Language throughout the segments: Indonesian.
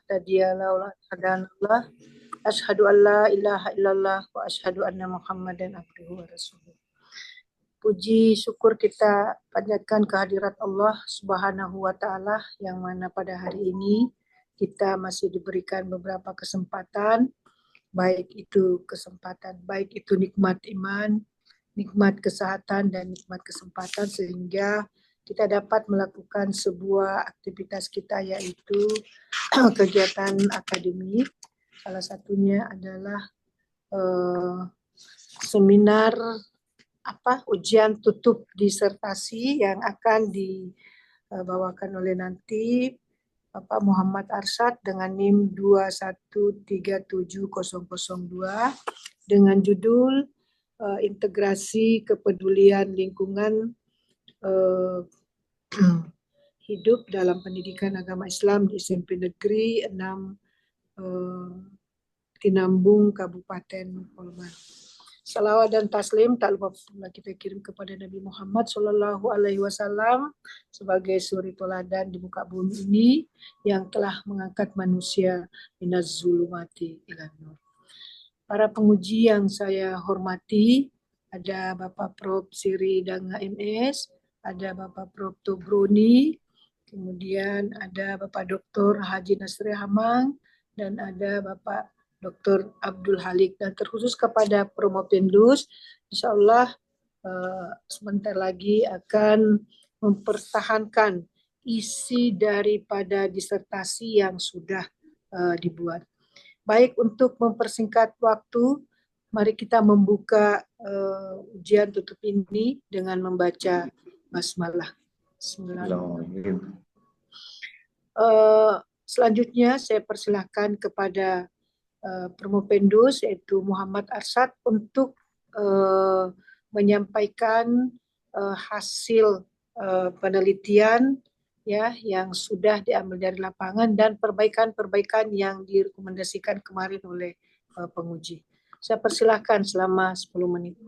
nahtadiya laula hadanallah. Asyhadu an la ilaha illallah wa asyhadu anna Muhammadan abduhu wa rasuluh. Puji syukur kita panjatkan kehadirat Allah Subhanahu wa taala yang mana pada hari ini kita masih diberikan beberapa kesempatan, baik itu nikmat iman, nikmat kesehatan dan nikmat kesempatan sehingga kita dapat melakukan sebuah aktivitas kita yaitu kegiatan akademik. Salah satunya adalah seminar ujian tutup disertasi yang akan dibawakan oleh nanti Bapak Muhammad Arsyad dengan NIM 2137002 dengan judul integrasi kepedulian lingkungan hidup dalam pendidikan agama Islam di SMP Negeri 6 Tinambung, Kabupaten Polman. Salawat dan taslim tak lupa pula kita kirim kepada Nabi Muhammad SAW sebagai suri teladan di muka bumi ini yang telah mengangkat manusia minaz zulumati ilan nur. Para penguji yang saya hormati, ada Bapak Prof. Siri Danga MS, ada Bapak Prof. Tobroni, kemudian ada Bapak Dr. Haji Nasri Hamang, dan ada Bapak Dr. Abdul Halik, dan terkhusus kepada Promopendus, insya Allah sebentar lagi akan mempertahankan isi daripada disertasi yang sudah dibuat. Baik, untuk mempersingkat waktu, mari kita membuka ujian tutup ini dengan membaca basmalah. Bismillahirrahmanirrahim. Selanjutnya saya persilahkan kepada Promopendus yaitu Muhammad Arsyad untuk menyampaikan hasil penelitian ya yang sudah diambil dari lapangan dan perbaikan-perbaikan yang direkomendasikan kemarin oleh penguji. Saya persilahkan selama 10 menit.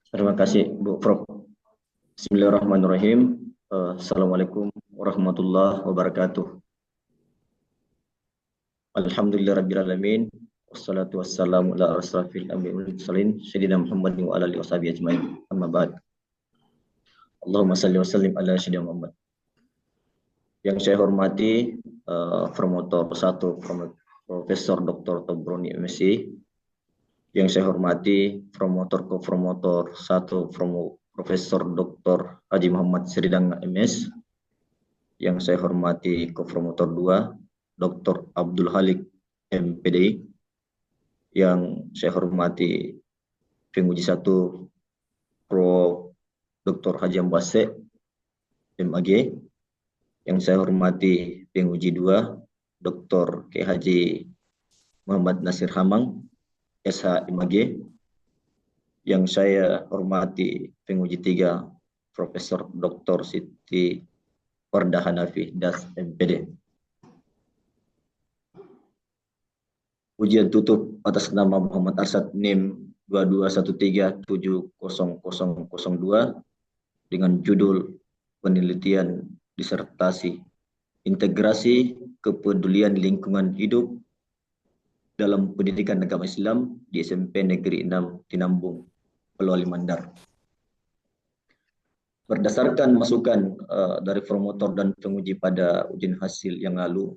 Terima kasih Bu Prof. Bismillahirrahmanirrahim. Assalamualaikum warahmatullahi wabarakatuh. Alhamdulillahirrabbilalamin. Wassalatu wassalamu ala asrafil anbiya'i wal mursalin sayyidina Muhammadin wa ala alihi washabihi ajmain. Amma ba'd. Allahumma salli wa sallim ala sayyidina Muhammad. Yang saya hormati promotor 1 Profesor Dr. Tobroni MSc. Yang saya hormati promotor 1 Profesor Dr. Haji Muhammad Siridang MS. Yang saya hormati co-promotor 2 Dr. Abdul Halik MPDI. Yang saya hormati penguji 1 Prof. Dr. Haji Ambase MAG. Yang saya hormati penguji 2 Dr. K. Haji Muhammad Nasir Hamang SH MAG. Yang saya hormati penguji 3 Profesor Dr. Siti Wardah Hanafi DAS MPD. Ujian tutup atas nama Muhammad Arsyad NIM 22137002 dengan judul penelitian disertasi integrasi kepedulian lingkungan hidup dalam pendidikan agama Islam di SMP Negeri 6 Tinambung, Polewali Mandar. Berdasarkan masukan dari promotor dan penguji pada ujian hasil yang lalu,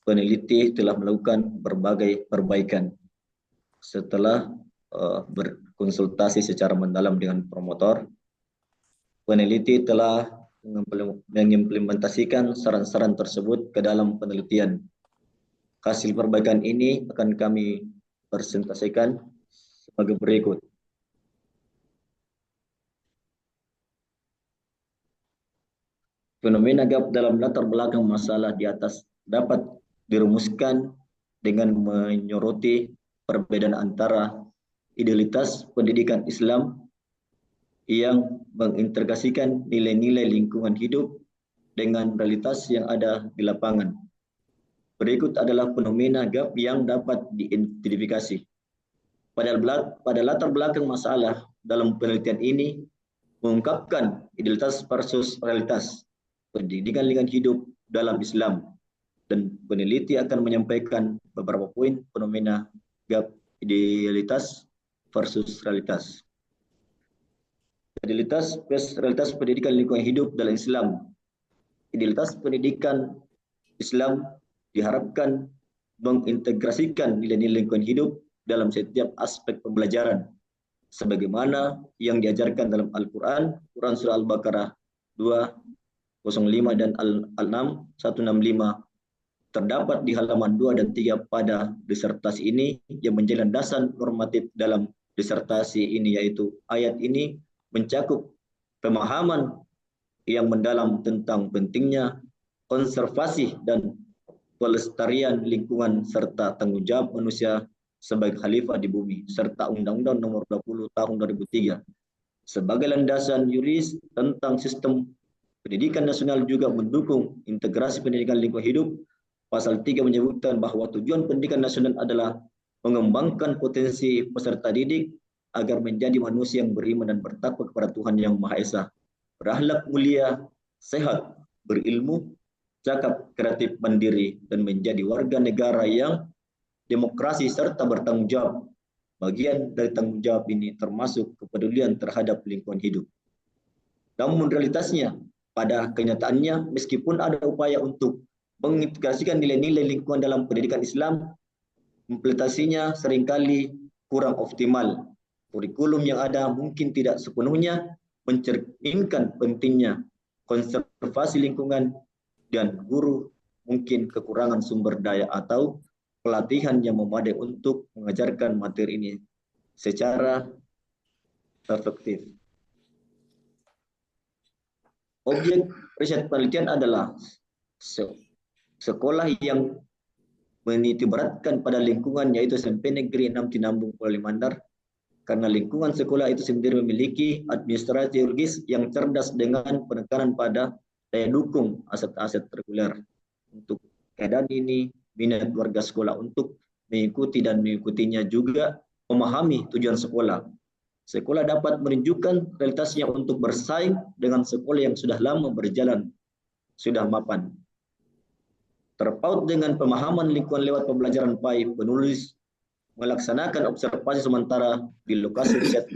peneliti telah melakukan berbagai perbaikan setelah berkonsultasi secara mendalam dengan promotor. Peneliti telah mengimplementasikan saran-saran tersebut ke dalam penelitian. Hasil perbaikan ini akan kami presentasikan sebagai berikut. Fenomena gap dalam latar belakang masalah di atas dapat dirumuskan dengan menyoroti perbedaan antara idealitas pendidikan Islam yang mengintegrasikan nilai-nilai lingkungan hidup dengan realitas yang ada di lapangan. Berikut adalah fenomena gap yang dapat diidentifikasi. Pada latar belakang masalah dalam penelitian ini mengungkapkan idealitas versus realitas pendidikan lingkungan hidup dalam Islam, dan peneliti akan menyampaikan beberapa poin fenomena gap idealitas versus realitas. Idealitas versus realitas pendidikan lingkungan hidup dalam Islam. Idealitas pendidikan Islam diharapkan mengintegrasikan nilai-nilai lingkungan hidup dalam setiap aspek pembelajaran, sebagaimana yang diajarkan dalam Al-Quran, Quran Surah Al-Baqarah 205 dan Al-An'am 165. Terdapat di halaman 2 dan 3 pada disertasi ini yang menjadi landasan normatif dalam disertasi ini, yaitu ayat ini mencakup pemahaman yang mendalam tentang pentingnya konservasi dan pelestarian lingkungan serta tanggung jawab manusia sebagai khalifah di bumi, serta Undang-Undang Nomor 20 Tahun 2003. Sebagai landasan yuris tentang sistem pendidikan nasional juga mendukung integrasi pendidikan lingkungan hidup. Pasal 3 menyebutkan bahwa tujuan pendidikan nasional adalah mengembangkan potensi peserta didik agar menjadi manusia yang beriman dan bertakwa kepada Tuhan Yang Maha Esa, berakhlak mulia, sehat, berilmu, cakap, kreatif, mandiri, dan menjadi warga negara yang demokrasi serta bertanggung jawab. Bagian dari tanggung jawab ini termasuk kepedulian terhadap lingkungan hidup. Namun realitasnya, pada kenyataannya, meskipun ada upaya untuk mengintegrasikan nilai-nilai lingkungan dalam pendidikan Islam, implementasinya seringkali kurang optimal. Kurikulum yang ada mungkin tidak sepenuhnya mencerminkan pentingnya konservasi lingkungan, dan guru mungkin kekurangan sumber daya atau pelatihan yang memadai untuk mengajarkan materi ini secara efektif. Objek riset penelitian adalah sekolah yang menitikberatkan pada lingkungan, yaitu SMP Negeri 6 Tinambung Pulau Limandar, karena lingkungan sekolah itu sendiri memiliki administrasi teologis yang cerdas dengan penekanan pada daya dukung aset-aset reguler. Untuk keadaan ini, minat warga sekolah untuk mengikuti dan mengikutinya juga memahami tujuan sekolah. Sekolah dapat menunjukkan realitasnya untuk bersaing dengan sekolah yang sudah lama berjalan, sudah mapan. Terpaut dengan pemahaman lingkungan lewat pembelajaran PAI, penulis melaksanakan observasi sementara di lokasi riset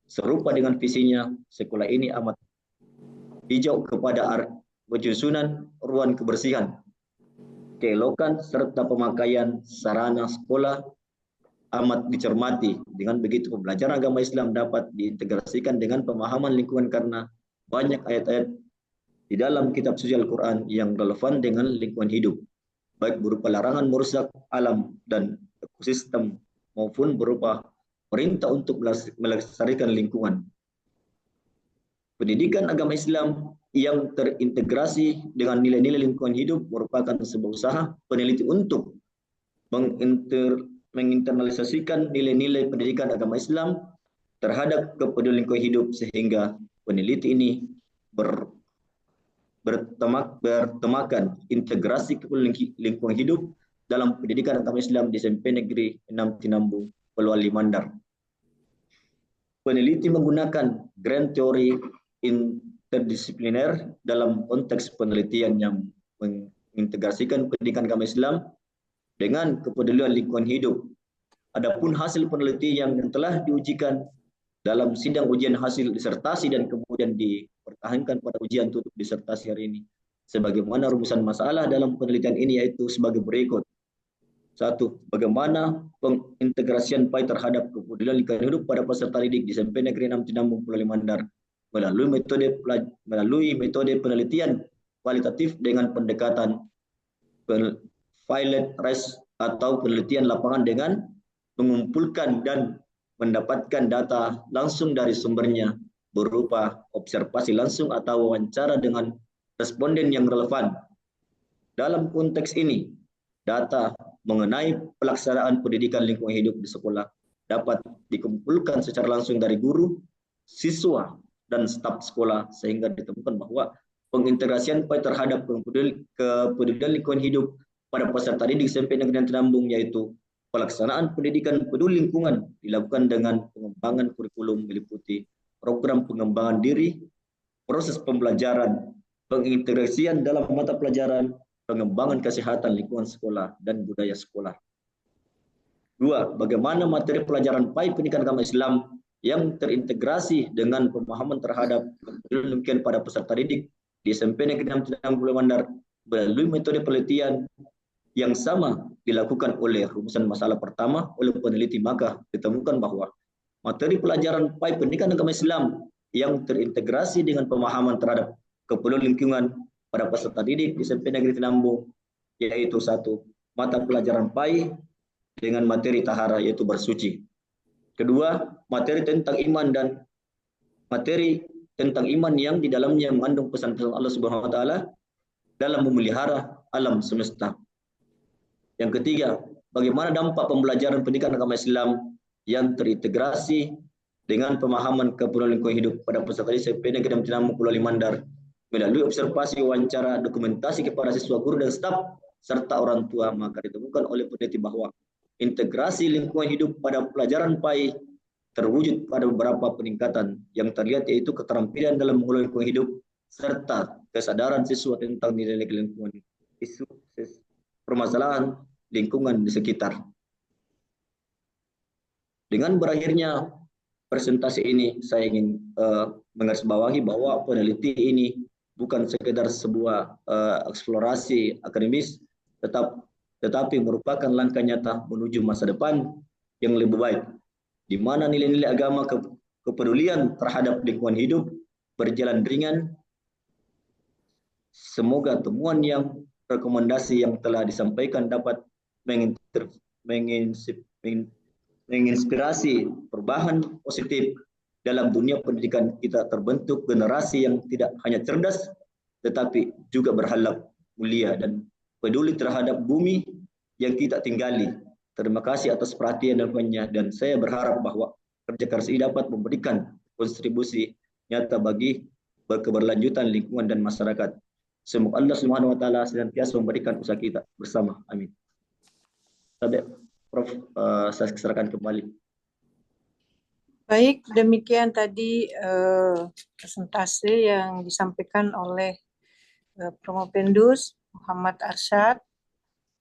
serupa dengan visinya. Sekolah ini amat hijau kepada penyusunan ruang kebersihan, keelokan, serta pemakaian sarana sekolah amat dicermati. Dengan begitu, pembelajaran agama Islam dapat diintegrasikan dengan pemahaman lingkungan karena banyak ayat-ayat di dalam kitab suci Al-Quran yang relevan dengan lingkungan hidup, baik berupa larangan merusak alam dan ekosistem maupun berupa perintah untuk melestarikan lingkungan. Pendidikan agama Islam yang terintegrasi dengan nilai-nilai lingkungan hidup merupakan sebuah usaha peneliti untuk menginternalisasikan nilai-nilai pendidikan agama Islam terhadap kepedulian lingkungan hidup, sehingga peneliti ini bertemakan integrasi kepedulian lingkungan hidup dalam pendidikan agama Islam di SMP Negeri 6 Tinambung, Pulau Limandar. Peneliti menggunakan grand teori interdisipliner dalam konteks penelitian yang mengintegrasikan pendidikan agama Islam dengan kepedulian lingkungan hidup. Adapun hasil penelitian yang telah diujikan dalam sidang ujian hasil disertasi dan kemudian dipertahankan pada ujian tutup disertasi hari ini, sebagaimana rumusan masalah dalam penelitian ini yaitu sebagai berikut. 1. Bagaimana pengintegrasian PAI terhadap kepedulian lingkungan hidup pada peserta didik di SMP Negeri 6 Tinambung Pulau Limandar melalui metode penelitian kualitatif dengan pendekatan pilot risk atau penelitian lapangan dengan mengumpulkan dan mendapatkan data langsung dari sumbernya berupa observasi langsung atau wawancara dengan responden yang relevan. Dalam konteks ini, data mengenai pelaksanaan pendidikan lingkungan hidup di sekolah dapat dikumpulkan secara langsung dari guru, siswa, dan staf sekolah, sehingga ditemukan bahwa pengintegrasian PAI terhadap kepedulian lingkungan hidup pada peserta didik SMP Negeri Tinambung, yaitu pelaksanaan pendidikan peduli lingkungan dilakukan dengan pengembangan kurikulum meliputi program pengembangan diri, proses pembelajaran, pengintegrasian dalam mata pelajaran, pengembangan kesehatan lingkungan sekolah dan budaya sekolah. 2. Bagaimana materi pelajaran PAI pendidikan agama Islam yang terintegrasi dengan pemahaman terhadap kepentingan pada peserta didik di SMP Negeri 6 Pulau Mandar melalui metode penelitian yang sama dilakukan oleh rumusan masalah pertama oleh peneliti, maka ditemukan bahwa materi pelajaran PAI pendidikan agama Islam yang terintegrasi dengan pemahaman terhadap keperluan lingkungan pada peserta didik di SMP Negeri Tinambung, yaitu 1. Mata pelajaran PAI dengan materi tahara yaitu bersuci. Kedua, materi tentang iman dan materi tentang iman yang di dalamnya mengandung pesan-pesan Allah Subhanahu wa taala dalam memelihara alam semesta. Yang ketiga, bagaimana dampak pembelajaran pendidikan agama Islam yang terintegrasi dengan pemahaman keperluan lingkungan hidup pada peserta SMP Negeri Tinambung Pulau Mandar melalui observasi, wawancara, dokumentasi kepada siswa, guru dan staf serta orang tua, maka ditemukan oleh peneliti bahwa integrasi lingkungan hidup pada pelajaran PAI terwujud pada beberapa peningkatan yang terlihat, yaitu keterampilan dalam mengelola lingkungan hidup serta kesadaran siswa tentang nilai lingkungan, isu permasalahan lingkungan di sekitar. Dengan berakhirnya presentasi ini, saya ingin menggarisbawahi bahwa peneliti ini bukan sekedar sebuah eksplorasi akademis, tetapi merupakan langkah nyata menuju masa depan yang lebih baik, di mana nilai-nilai agama, kepedulian terhadap lingkungan hidup berjalan ringan. Semoga temuan yang rekomendasi yang telah disampaikan dapat menginspirasi perubahan positif dalam dunia pendidikan kita, terbentuk generasi yang tidak hanya cerdas tetapi juga berakhlak mulia dan peduli terhadap bumi yang kita tinggali. Terima kasih atas perhatian dan saya berharap bahwa kerja keras ini dapat memberikan kontribusi nyata bagi keberlanjutan lingkungan dan masyarakat. Semoga Allah Subhanahu wa taala senantiasa memberikan usaha kita bersama. Amin. Sampai Prof, saya serahkan kembali. Baik, demikian tadi presentasi yang disampaikan oleh Promopendus Muhammad Arsyad.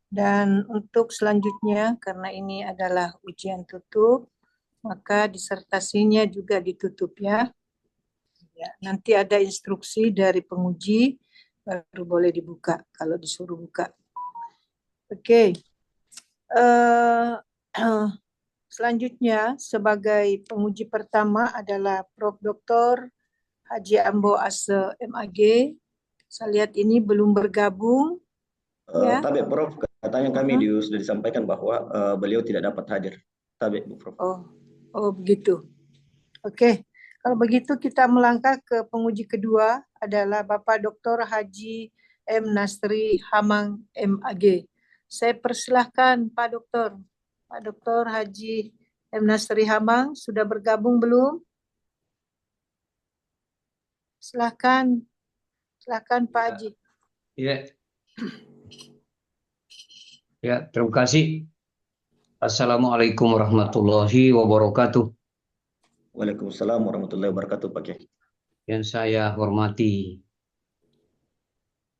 Dan untuk selanjutnya, karena ini adalah ujian tutup, maka disertasinya juga ditutup ya. Nanti ada instruksi dari penguji, baru boleh dibuka kalau disuruh buka. Oke. Selanjutnya sebagai penguji pertama adalah Prof. Dr. Haji Ambo Ase MAG. Saya lihat ini belum bergabung. Ya. Tapi Prof, katanya kami sudah disampaikan bahwa beliau tidak dapat hadir. Tapi Prof. Oh begitu. Oke. Kalau begitu kita melangkah ke penguji kedua adalah Bapak Dr. Haji M. Nasri Hamang MAG. Saya persilahkan Pak Dokter. Pak Dokter Haji M. Nasri Hamang sudah bergabung belum? Silahkan Pak Haji. Ya. Ya, terima kasih. Assalamualaikum warahmatullahi wabarakatuh. Waalaikumsalam warahmatullahi wabarakatuh, Pak Kiai. Yang saya hormati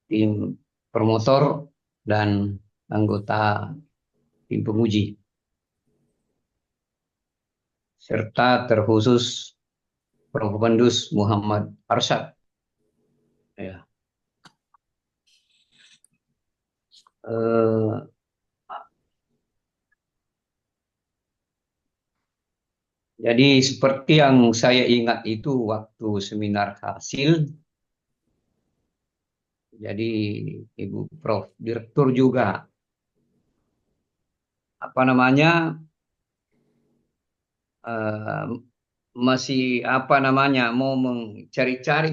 tim promotor dan anggota tim penguji, serta terkhusus Prof. Pendus Muhammad Arsyad. Ya. Jadi seperti yang saya ingat itu waktu seminar hasil, jadi Ibu Prof. Direktur juga masih mau mencari-cari,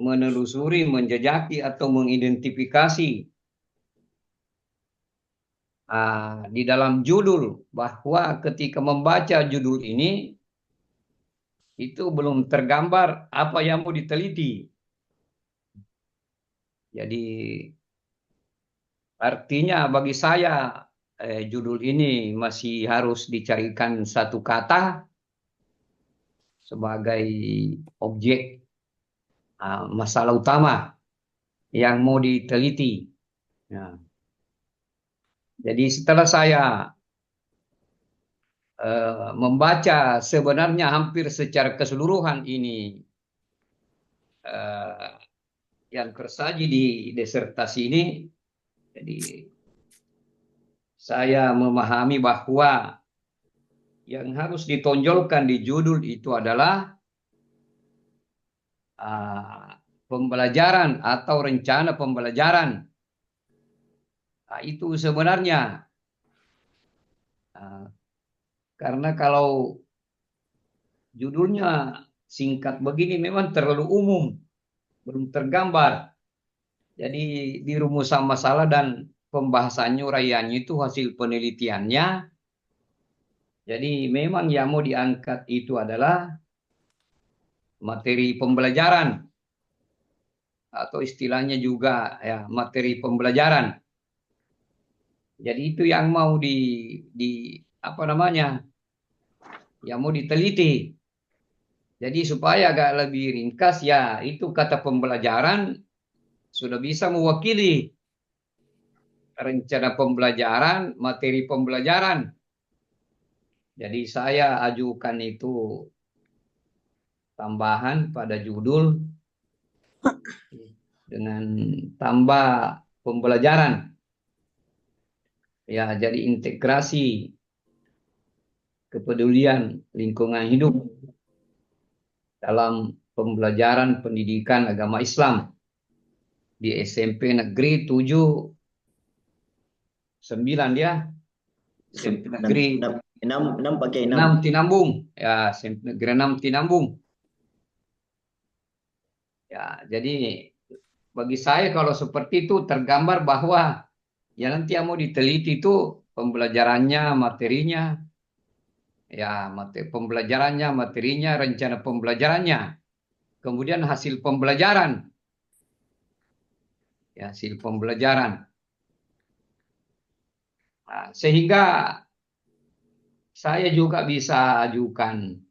menelusuri, menjejaki atau mengidentifikasi di dalam judul, bahwa ketika membaca judul ini itu belum tergambar apa yang mau diteliti. Jadi artinya bagi saya judul ini masih harus dicarikan satu kata sebagai objek masalah utama yang mau diteliti. Ya. Jadi setelah saya membaca sebenarnya hampir secara keseluruhan ini yang tersaji di disertasi ini, jadi saya memahami bahwa yang harus ditonjolkan di judul itu adalah pembelajaran atau rencana pembelajaran. Nah, itu sebenarnya karena kalau judulnya singkat begini memang terlalu umum, belum tergambar. Jadi di rumusan masalah dan pembahasannya uraiannya itu hasil penelitiannya. Jadi memang yang mau diangkat itu adalah materi pembelajaran atau istilahnya juga ya materi pembelajaran. Jadi itu yang mau di apa namanya? Yang mau diteliti. Jadi supaya agak lebih ringkas ya itu kata pembelajaran sudah bisa mewakili rencana pembelajaran, materi pembelajaran. Jadi saya ajukan itu tambahan pada judul dengan tambah pembelajaran. Ya, jadi integrasi kepedulian lingkungan hidup dalam pembelajaran pendidikan agama Islam di SMP Negeri 7-9 ya. SMP Negeri 6 pakai 6 Tinambung. Ya, SMP Negeri 6 Tinambung. Ya, jadi bagi saya kalau seperti itu tergambar bahwa ya nanti yang mau diteliti itu pembelajarannya, materinya, ya materi pembelajarannya, materinya, rencana pembelajarannya, kemudian hasil pembelajaran, ya hasil pembelajaran. Nah, sehingga saya juga bisa ajukan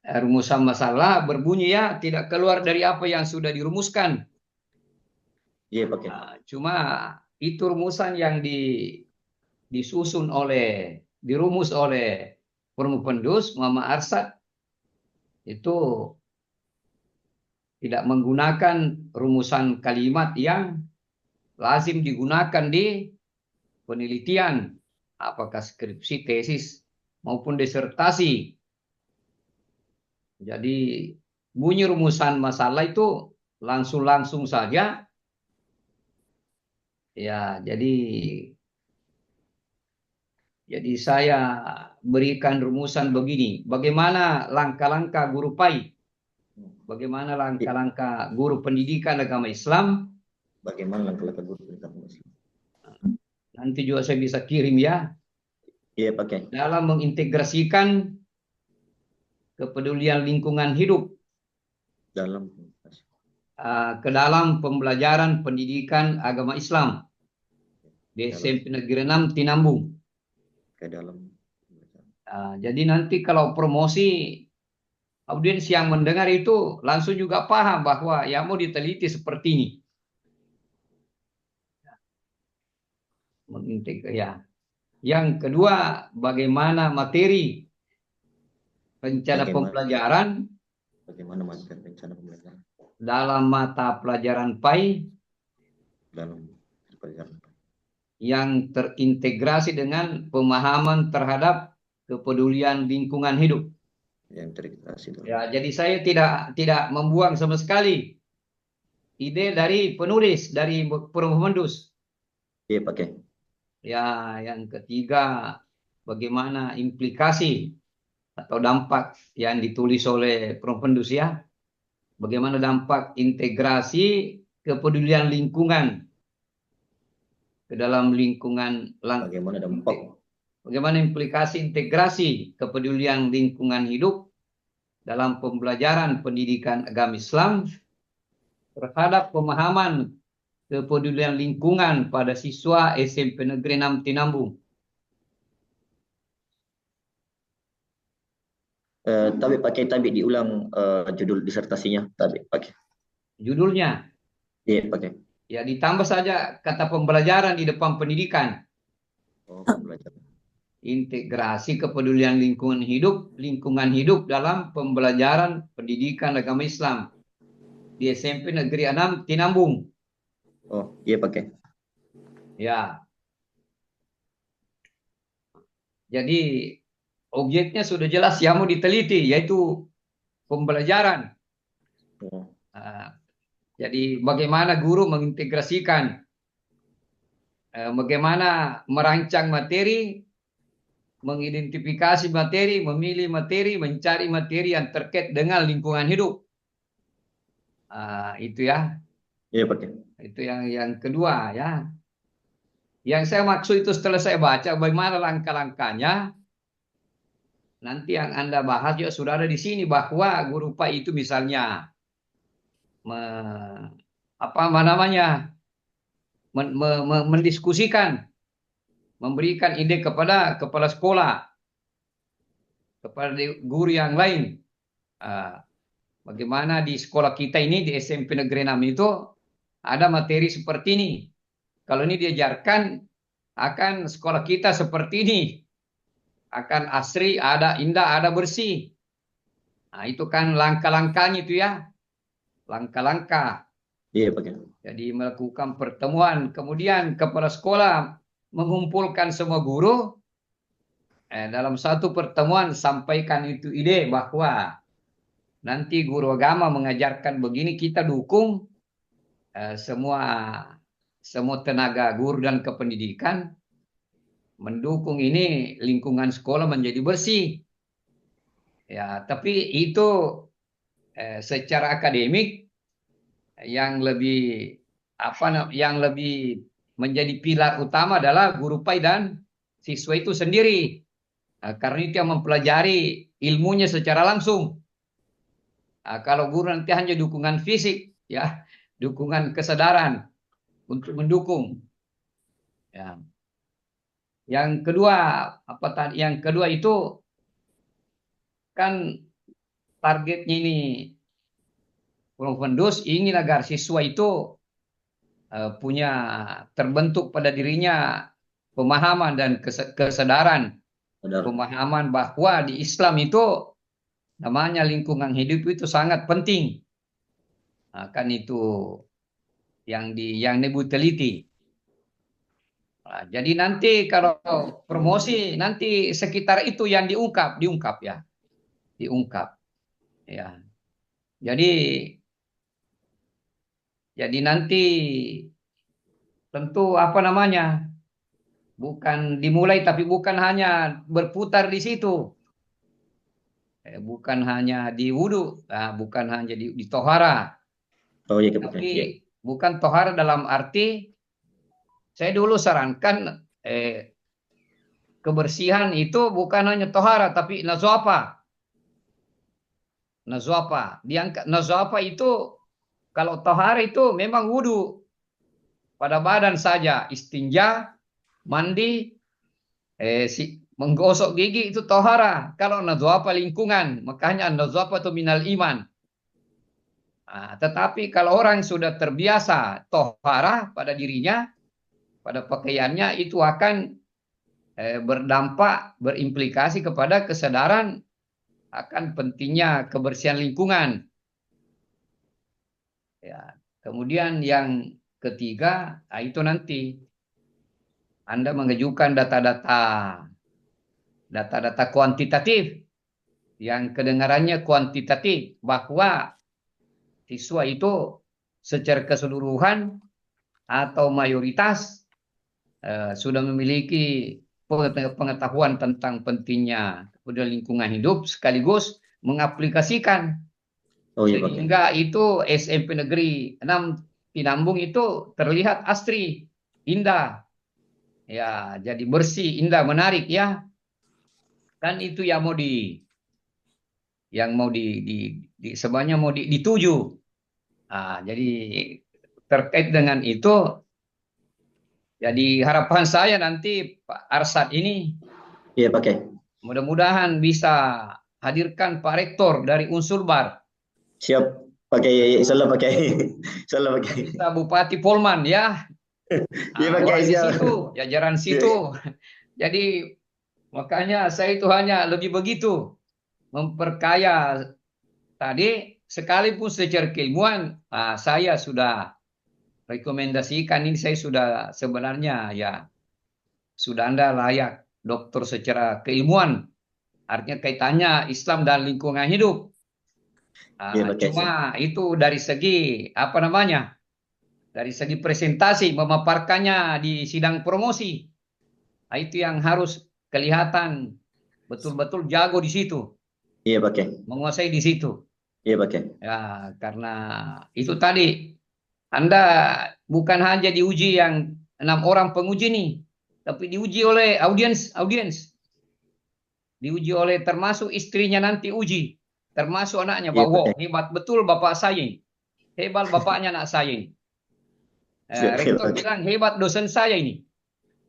rumusan masalah berbunyi ya tidak keluar dari apa yang sudah dirumuskan. Iya pakai. Nah, cuma itu rumusan yang dirumus oleh Pendus Muhammad Arsyad itu tidak menggunakan rumusan kalimat yang lazim digunakan di penelitian, apakah skripsi, tesis maupun disertasi. Jadi bunyi rumusan masalah itu langsung saja. Ya, jadi saya berikan rumusan begini. Bagaimana langkah-langkah guru PAI? Bagaimana langkah-langkah guru pendidikan agama Islam? Bagaimana langkah-langkah guru pendidikan agama Islam? Nanti juga saya bisa kirim ya. Iya pakai. Dalam mengintegrasikan kepedulian lingkungan hidup ke dalam pembelajaran pendidikan agama Islam di SMP Negeri 6 Tinambung. Ke dalam. Jadi nanti kalau promosi audiens yang mendengar itu langsung juga paham bahwa yang mau diteliti seperti ini. Ya. Yang kedua, bagaimana materi rencana pembelajaran dalam mata pelajaran PAI yang terintegrasi dengan pemahaman terhadap kepedulian lingkungan hidup. Yang terintegrasi. Ya, jadi saya tidak membuang sama sekali ide dari penulis, dari Pendus. Iya pakai. Ya, yang ketiga, bagaimana implikasi atau dampak yang ditulis oleh Pendus ya. Bagaimana dampak integrasi kepedulian lingkungan ke dalam lingkungan. Bagaimana dampak? Bagaimana implikasi integrasi kepedulian lingkungan hidup dalam pembelajaran pendidikan agama Islam terhadap pemahaman kepedulian lingkungan pada siswa SMP Negeri 6 Tinambung. Tapi diulang judul disertasinya, tapi pakai. Judulnya Iya, pakai. Ya, ditambah saja kata pembelajaran di depan pendidikan. Oh, pembelajaran. Integrasi kepedulian lingkungan hidup dalam pembelajaran pendidikan agama Islam di SMP Negeri 6 Tinambung. Oh, iya pakai. Ya, jadi objeknya sudah jelas yang mau diteliti, yaitu pembelajaran. Oh, Jadi bagaimana guru mengintegrasikan, bagaimana merancang materi, mengidentifikasi materi, memilih materi, mencari materi yang terkait dengan lingkungan hidup. Itu ya, iya pakai. itu yang kedua ya. Yang saya maksud itu setelah saya baca bagaimana langkah-langkahnya, nanti yang Anda bahas juga sudah ada di sini bahwa guru PAI itu misalnya apa namanya mendiskusikan, memberikan ide kepada kepala sekolah, kepada guru yang lain. Bagaimana di sekolah kita ini di SMP Negeri 6 itu ada materi seperti ini. Kalau ini diajarkan akan sekolah kita seperti ini. Akan asri, ada indah, ada bersih. Nah, itu kan langkah-langkahnya itu ya. Langkah-langkah. Iya pakai. Jadi melakukan pertemuan. Kemudian kepala sekolah mengumpulkan semua guru. Dalam satu pertemuan sampaikan itu ide bahwa nanti guru agama mengajarkan begini, kita dukung semua tenaga guru dan kependidikan mendukung ini lingkungan sekolah menjadi bersih. Ya, tapi itu secara akademik yang lebih yang lebih menjadi pilar utama adalah guru PAI dan siswa itu sendiri. Karena itu yang mempelajari ilmunya secara langsung. Kalau guru nanti hanya dukungan fisik, ya, dukungan kesadaran untuk mendukung. Ya. Yang kedua, Yang kedua itu kan targetnya ini Prof. Vendus ingin agar siswa itu punya terbentuk pada dirinya pemahaman dan kesadaran, pemahaman bahwa di Islam itu namanya lingkungan hidup itu sangat penting. Kan itu yang Ibu teliti. Jadi nanti kalau promosi nanti sekitar itu yang diungkap ya, diungkap ya. Jadi nanti tentu bukan dimulai tapi bukan hanya berputar di situ, bukan hanya di wudhu, bukan hanya di tohara, Oh iya tapi iya. bukan tohara dalam arti saya dulu sarankan kebersihan itu bukan hanya tohara tapi nazwafah. Nazwafah itu kalau tohara itu memang wudhu pada badan saja, istinja, mandi, menggosok gigi itu tohara. Kalau nazwafah lingkungan, makanya nazwafah itu minal iman. Tetapi kalau orang sudah terbiasa tohara pada dirinya, pada pakaiannya, itu akan berdampak, berimplikasi kepada kesadaran akan pentingnya kebersihan lingkungan. Ya. Kemudian yang ketiga, itu nanti Anda mengajukan data-data kuantitatif yang kedengarannya kuantitatif bahwa siswa itu secara keseluruhan atau mayoritas sudah memiliki pengetahuan tentang pentingnya lingkungan hidup sekaligus mengaplikasikan sehingga itu SMP Negeri 6 Tinambung itu terlihat asri, indah, ya, jadi bersih, indah, menarik ya. Kan itu yang sebenarnya mau dituju. Jadi terkait dengan itu, jadi harapan saya nanti Pak Arsad ini, iya pakai. Mudah-mudahan bisa hadirkan Pak Rektor dari Unsulbar. Siap. pakai insyaallah pakai insyaallah pakai. Kita Bupati Polman ya. Iya pakai Orang di siap. situ, jajaran situ. Jadi makanya saya itu hanya lebih begitu memperkaya tadi sekalipun secara keilmuan saya sudah rekomendasikan ini saya sudah sebenarnya ya sudah Anda layak dokter secara keilmuan artinya kaitannya Islam dan lingkungan hidup. Iya pakai siap. Cuma itu dari segi apa namanya? Dari segi presentasi memaparkannya di sidang promosi. Itu yang harus kelihatan betul-betul jago di situ. Iya pakai. Menguasai di situ. Iya pakai. Ya, karena itu tadi Anda bukan hanya diuji yang 6 orang penguji nih, tapi diuji oleh audiens. Diuji oleh termasuk istrinya nanti uji, termasuk anaknya. Iya, Bahwa pakai. hebat betul bapak saya, hebat bapaknya anak saya. Siap, Rektor pakai. bilang hebat dosen saya ini.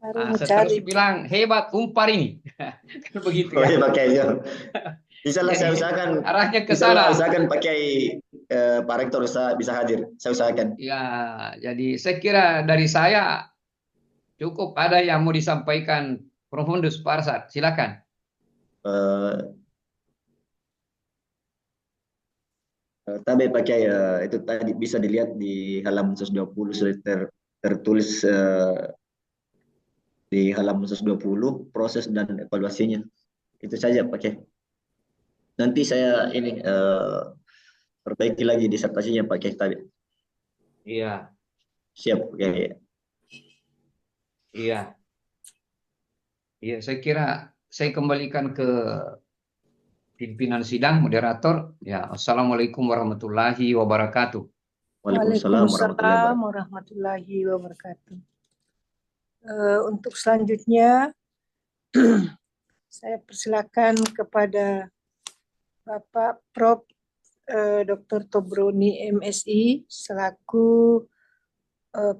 Baru Seterusnya mencari. bilang hebat umpar ini. Kan begitu Oh ya. iya pakai siap. Insyaallah saya Jadi, usahakan. arahnya ke Insyaallah sana. usahakan pakai Pak Rektor bisa hadir. Saya usahakan. Ya, jadi saya kira dari saya cukup ada yang mau disampaikan Prof. Hundus Pak Arsad. Silakan. Tapi pakai itu tadi bisa dilihat di halaman 120 sudah tertulis di halaman 120 proses dan evaluasinya. Itu saja pakai. Nanti saya ini perbaiki lagi disertasinya pakai tadi. Iya, Siap pakai. iya. Iya, saya kira saya kembalikan ke pimpinan sidang, moderator. Ya, Assalamualaikum warahmatullahi wabarakatuh. Waalaikumsalam warahmatullahi Waalaikumsalam wabarakatuh. warahmatullahi wabarakatuh. Untuk selanjutnya saya persilakan kepada Bapak Prof. Dr. Tobroni MSI selaku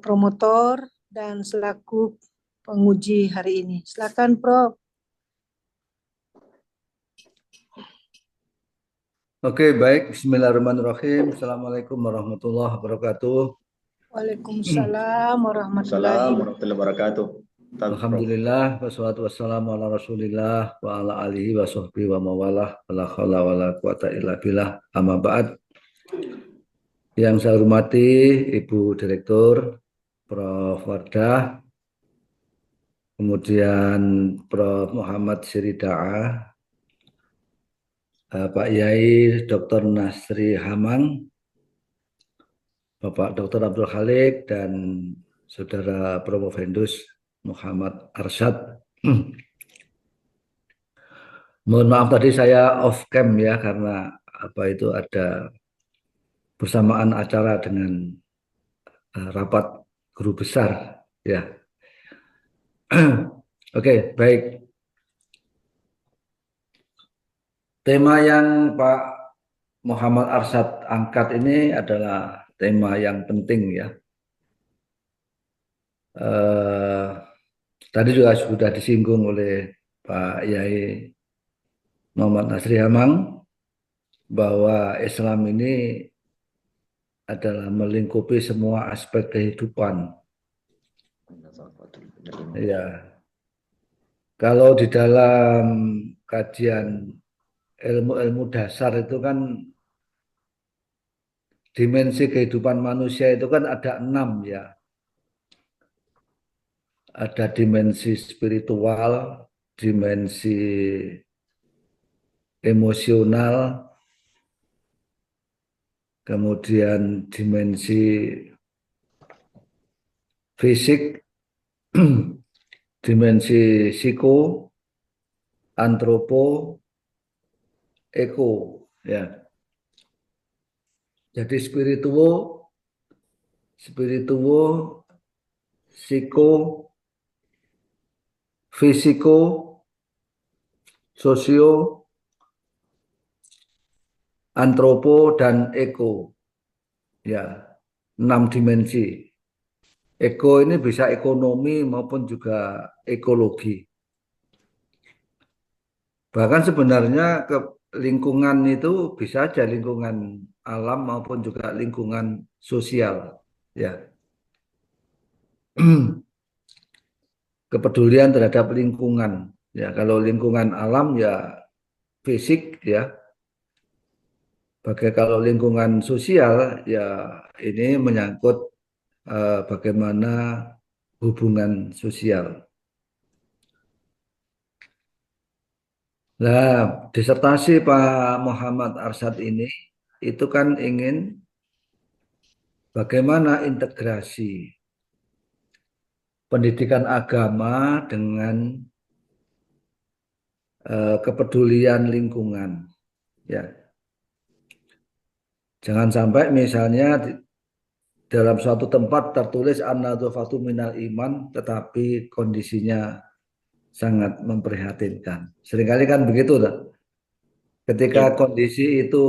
promotor dan selaku penguji hari ini. Silakan Prof. Oke, baik. Bismillahirrahmanirrahim. Assalamualaikum warahmatullahi wabarakatuh. Waalaikumsalam warahmatullahi Assalamualaikum warahmatullahi wabarakatuh. Alhamdulillah, wassalatu wassalamu ala rasulillah wa ala alihi wa sahbihi wa mawalah wa la khawla wa la quwata illa billah amma ba'd. Yang saya hormati Ibu Direktur, Prof. Wardah, kemudian Prof. Muhammad Sirida'a, Pak Yai Dr. Nasri Hamang, Bapak Dr. Abdul Khalik, dan Saudara Prof. Hendus Muhammad Arsad. Mohon maaf tadi saya off cam ya, karena itu ada bersamaan acara dengan rapat guru besar ya. Oke, baik. Tema yang Pak Muhammad Arsad angkat ini adalah tema yang penting ya. Tadi juga sudah disinggung oleh Pak Yai Muhammad Nasri Hamang bahwa Islam ini adalah melingkupi semua aspek kehidupan. Ya. Kalau di dalam kajian ilmu-ilmu dasar itu kan dimensi kehidupan manusia itu kan ada 6 ya. Ada dimensi spiritual, dimensi emosional, kemudian dimensi fisik, dimensi psiko, antropo, eko ya. Jadi spirituo, psiko, fisiko, sosio, antropo, dan eko ya, 6 dimensi. Eko ini bisa ekonomi maupun juga ekologi. Bahkan sebenarnya lingkungan itu bisa aja lingkungan alam maupun juga lingkungan sosial, ya. Kepedulian terhadap lingkungan, ya. Kalau lingkungan alam ya fisik, ya. Kalau lingkungan sosial ya ini menyangkut bagaimana hubungan sosial. Nah, disertasi Pak Muhammad Arsyad ini itu kan ingin bagaimana integrasi pendidikan agama dengan kepedulian lingkungan, ya. Jangan sampai misalnya dalam suatu tempat tertulis an-nadzafatu minal iman, tetapi kondisinya sangat memprihatinkan. Seringkali kan begitu, tak? Ketika Ya, kondisi itu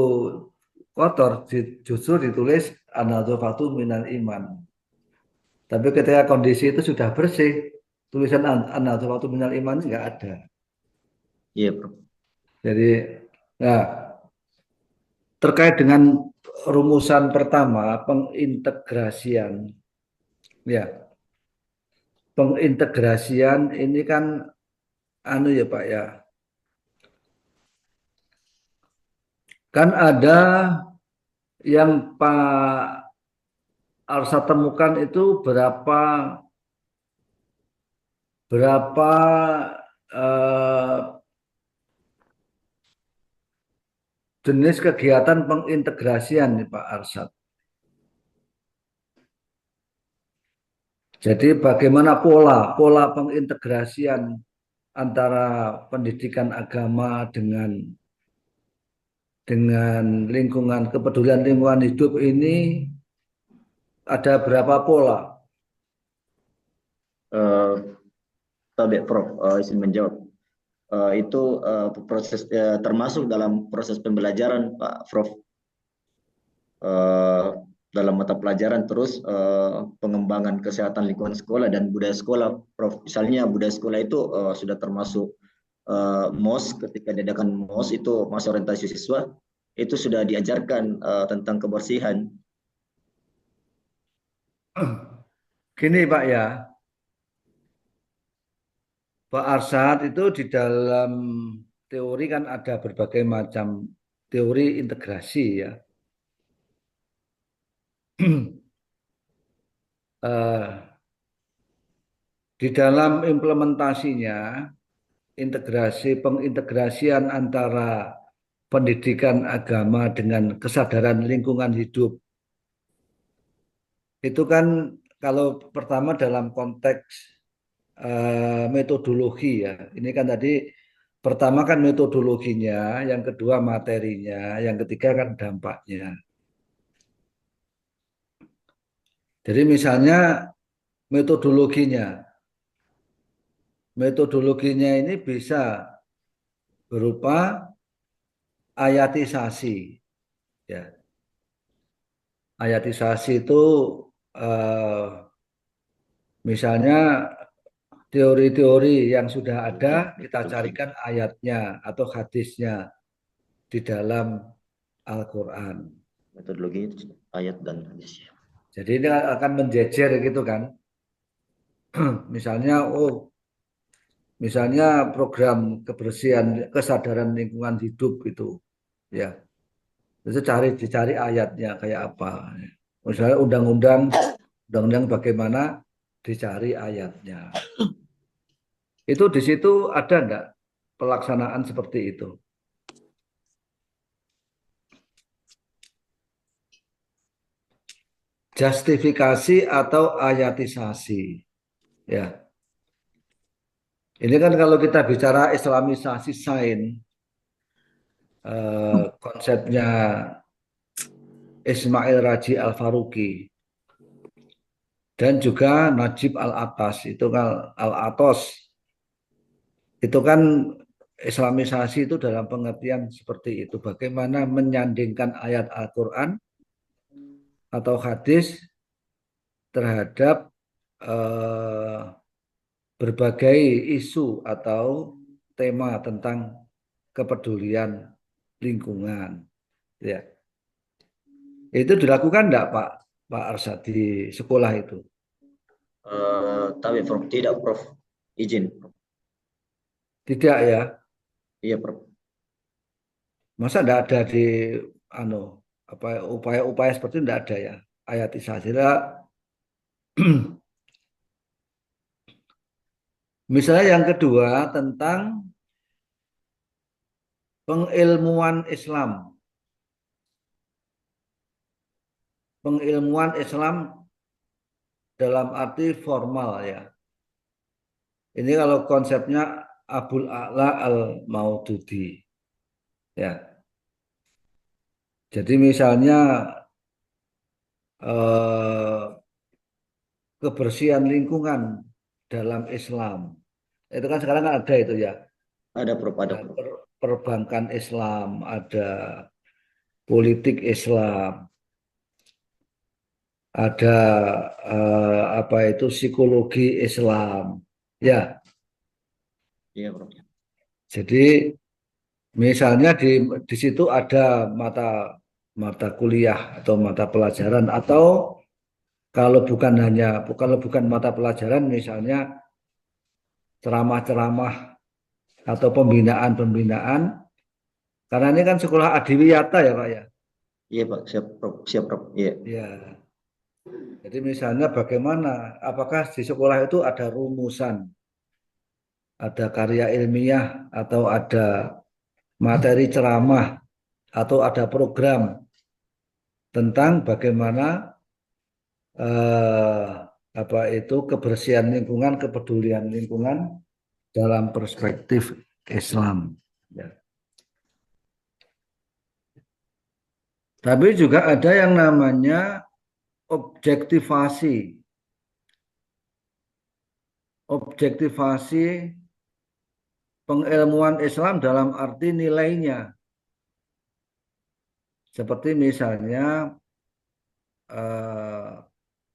kotor, justru ditulis an-nadzafatu minal iman. Tapi ketika kondisi itu sudah bersih, tulisan an-nadzafatu minal iman nggak ada. iya, Prof. Jadi, nah, terkait dengan rumusan pertama, pengintegrasian, ya, pengintegrasian ini kan anu ya Pak ya, kan ada yang Pak Arsa temukan itu berapa eh, jenis kegiatan pengintegrasian nih Pak Arsad. Jadi bagaimana pola pengintegrasian antara pendidikan agama dengan lingkungan kepedulian lingkungan hidup ini ada berapa pola? Eh, Tabe, Prof. Izin menjawab. Itu proses termasuk dalam proses pembelajaran Pak Prof. Eh, dalam mata pelajaran terus pengembangan kesehatan lingkungan sekolah dan budaya sekolah, Prof. Misalnya budaya sekolah itu sudah termasuk MOS. Ketika diadakan MOS itu masa orientasi siswa itu sudah diajarkan tentang kebersihan. Gini Pak ya, Pak Arsad itu di dalam teori kan ada berbagai macam teori integrasi ya. Di dalam implementasinya, pengintegrasian antara pendidikan agama dengan kesadaran lingkungan hidup itu kan kalau pertama dalam konteks metodologi ya. Ini kan tadi pertama kan metodologinya, yang kedua materinya, yang ketiga kan dampaknya. Jadi misalnya metodologinya, metodologinya ini bisa berupa ayatisasi, ya. Ayatisasi itu eh, misalnya teori-teori yang sudah ada kita carikan ayatnya atau hadisnya di dalam Al-Quran. Metodologi ayat dan hadis. Jadi ini akan menjejer gitu kan. Misalnya, misalnya program kebersihan, kesadaran lingkungan hidup itu, ya. Itu dicari ayatnya kayak apa. Misalnya undang-undang bagaimana dicari ayatnya. Itu di situ ada enggak pelaksanaan seperti itu? Justifikasi atau ayatisasi, ya. Ini kan kalau kita bicara Islamisasi sains, konsepnya Ismail Raji Al-Faruqi dan juga Najib Al-Atas itu kan Al-Atos itu kan Islamisasi itu dalam pengertian seperti itu, bagaimana menyandingkan ayat Al-Quran atau hadis terhadap berbagai isu atau tema tentang kepedulian lingkungan. Ya. Itu dilakukan enggak Pak Arsad di sekolah itu? Tapi Prof, tidak Prof. Izin. Prof. Tidak ya. Iya Prof. Masa enggak ada di apa upaya-upaya seperti itu enggak ada ya. Ayatisasi. Misalnya yang kedua tentang pengilmuan Islam. Pengilmuan Islam dalam arti formal ya. Ini kalau konsepnya Abul A'la al-Maududi. Ya. Jadi misalnya kebersihan lingkungan dalam Islam. Itu kan sekarang kan ada itu ya. Ada Prof, ada Prof. Perbankan Islam, ada politik Islam, ada apa itu psikologi Islam. Ya. Iya Prof. Jadi misalnya di situ ada mata kuliah atau mata pelajaran atau kalau bukan mata pelajaran misalnya ceramah-ceramah atau pembinaan-pembinaan karena ini kan sekolah adiwiyata ya Pak ya. Iya Pak, siap Prof. Siap Prof. Iya. Ya. Jadi misalnya bagaimana apakah di sekolah itu ada rumusan, ada karya ilmiah atau ada materi ceramah atau ada program tentang bagaimana apa itu kebersihan lingkungan, kepedulian lingkungan dalam perspektif Islam. Ya. Tapi juga ada yang namanya objektivasi. Objektivasi pengilmuan Islam dalam arti nilainya. Seperti misalnya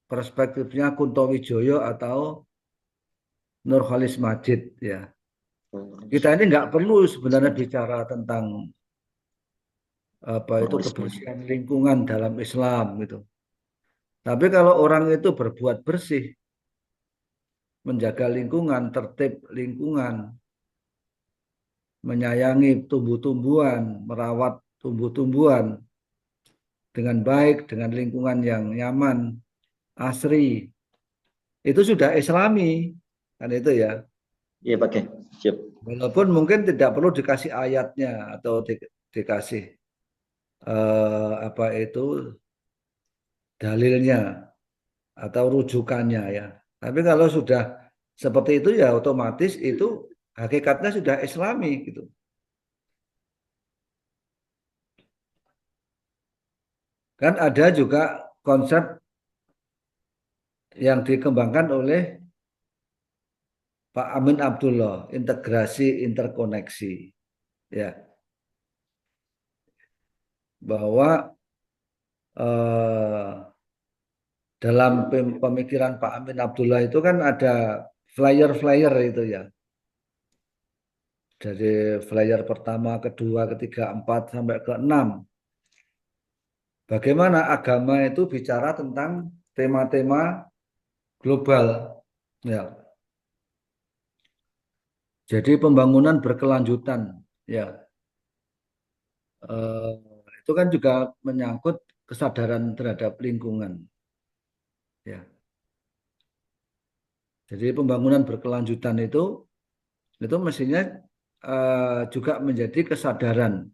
perspektifnya Kunto Wijoyo atau Nurholis Majid ya. Kita ini nggak perlu sebenarnya bicara tentang apa itu kebersihan lingkungan dalam Islam gitu. Tapi kalau orang itu berbuat bersih, menjaga lingkungan, tertib lingkungan, menyayangi tumbuh-tumbuhan, merawat tumbuh-tumbuhan dengan baik, dengan lingkungan yang nyaman, asri, itu sudah Islami, kan itu ya. Iya pakai, siap. Walaupun mungkin tidak perlu dikasih ayatnya atau dikasih apa itu dalilnya atau rujukannya ya. Tapi kalau sudah seperti itu ya otomatis itu hakikatnya sudah Islami gitu. Kan ada juga konsep yang dikembangkan oleh Pak Amin Abdullah, integrasi interkoneksi. Ya. Bahwa dalam pemikiran Pak Amin Abdullah itu kan ada flyer-flyer itu ya. Dari flyer pertama, kedua, ketiga, 4 sampai ke 6. Bagaimana agama itu bicara tentang tema-tema global. Ya. Jadi pembangunan berkelanjutan. Ya. Itu kan juga menyangkut kesadaran terhadap lingkungan. Ya. Jadi pembangunan berkelanjutan itu mestinya juga menjadi kesadaran.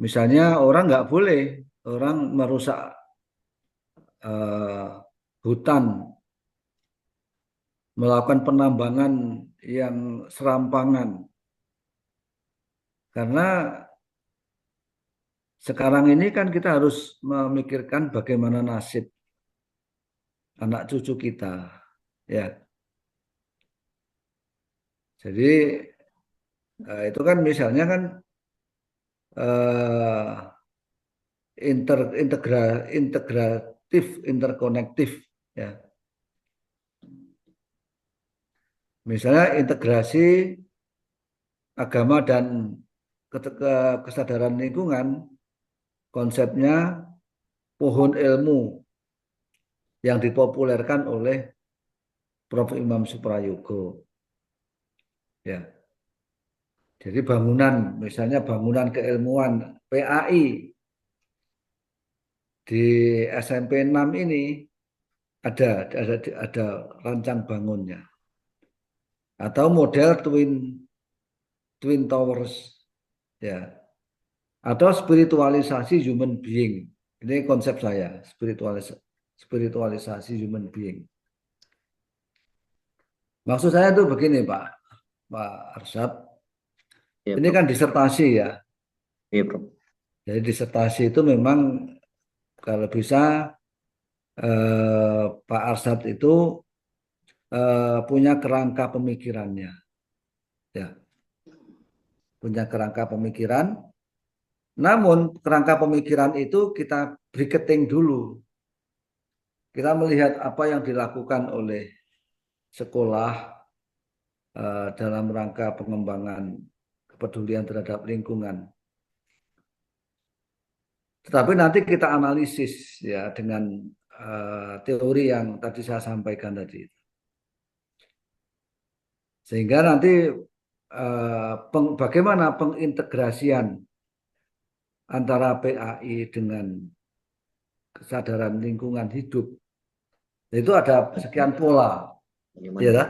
Misalnya orang nggak boleh orang merusak hutan, melakukan penambangan yang serampangan. Karena sekarang ini kan kita harus memikirkan bagaimana nasib anak cucu kita, ya. Jadi itu kan misalnya kan integratif, interkonektif, ya. Misalnya integrasi agama dan kesadaran lingkungan, konsepnya pohon ilmu yang dipopulerkan oleh Prof. Imam Suprayogo. Ya. Jadi bangunan, misalnya bangunan keilmuan PAI di SMP 6 ini ada rancang bangunnya. Atau model twin towers, ya. Atau spiritualisasi human being. Ini konsep saya, spiritualisasi human being. Maksud saya itu begini, Pak Arsyad. Ya, Ini Prof. kan disertasi ya. Iya, Prof. Jadi disertasi itu memang kalau bisa Pak Arsyad itu punya kerangka pemikirannya, ya, punya kerangka pemikiran. Namun kerangka pemikiran itu kita briketing dulu. Kita melihat apa yang dilakukan oleh sekolah dalam rangka pengembangan kepedulian terhadap lingkungan. Tetapi nanti kita analisis ya dengan teori yang tadi saya sampaikan tadi. Sehingga nanti bagaimana pengintegrasian antara PAI dengan kesadaran lingkungan hidup. Itu ada sekian pola. Ya, tak?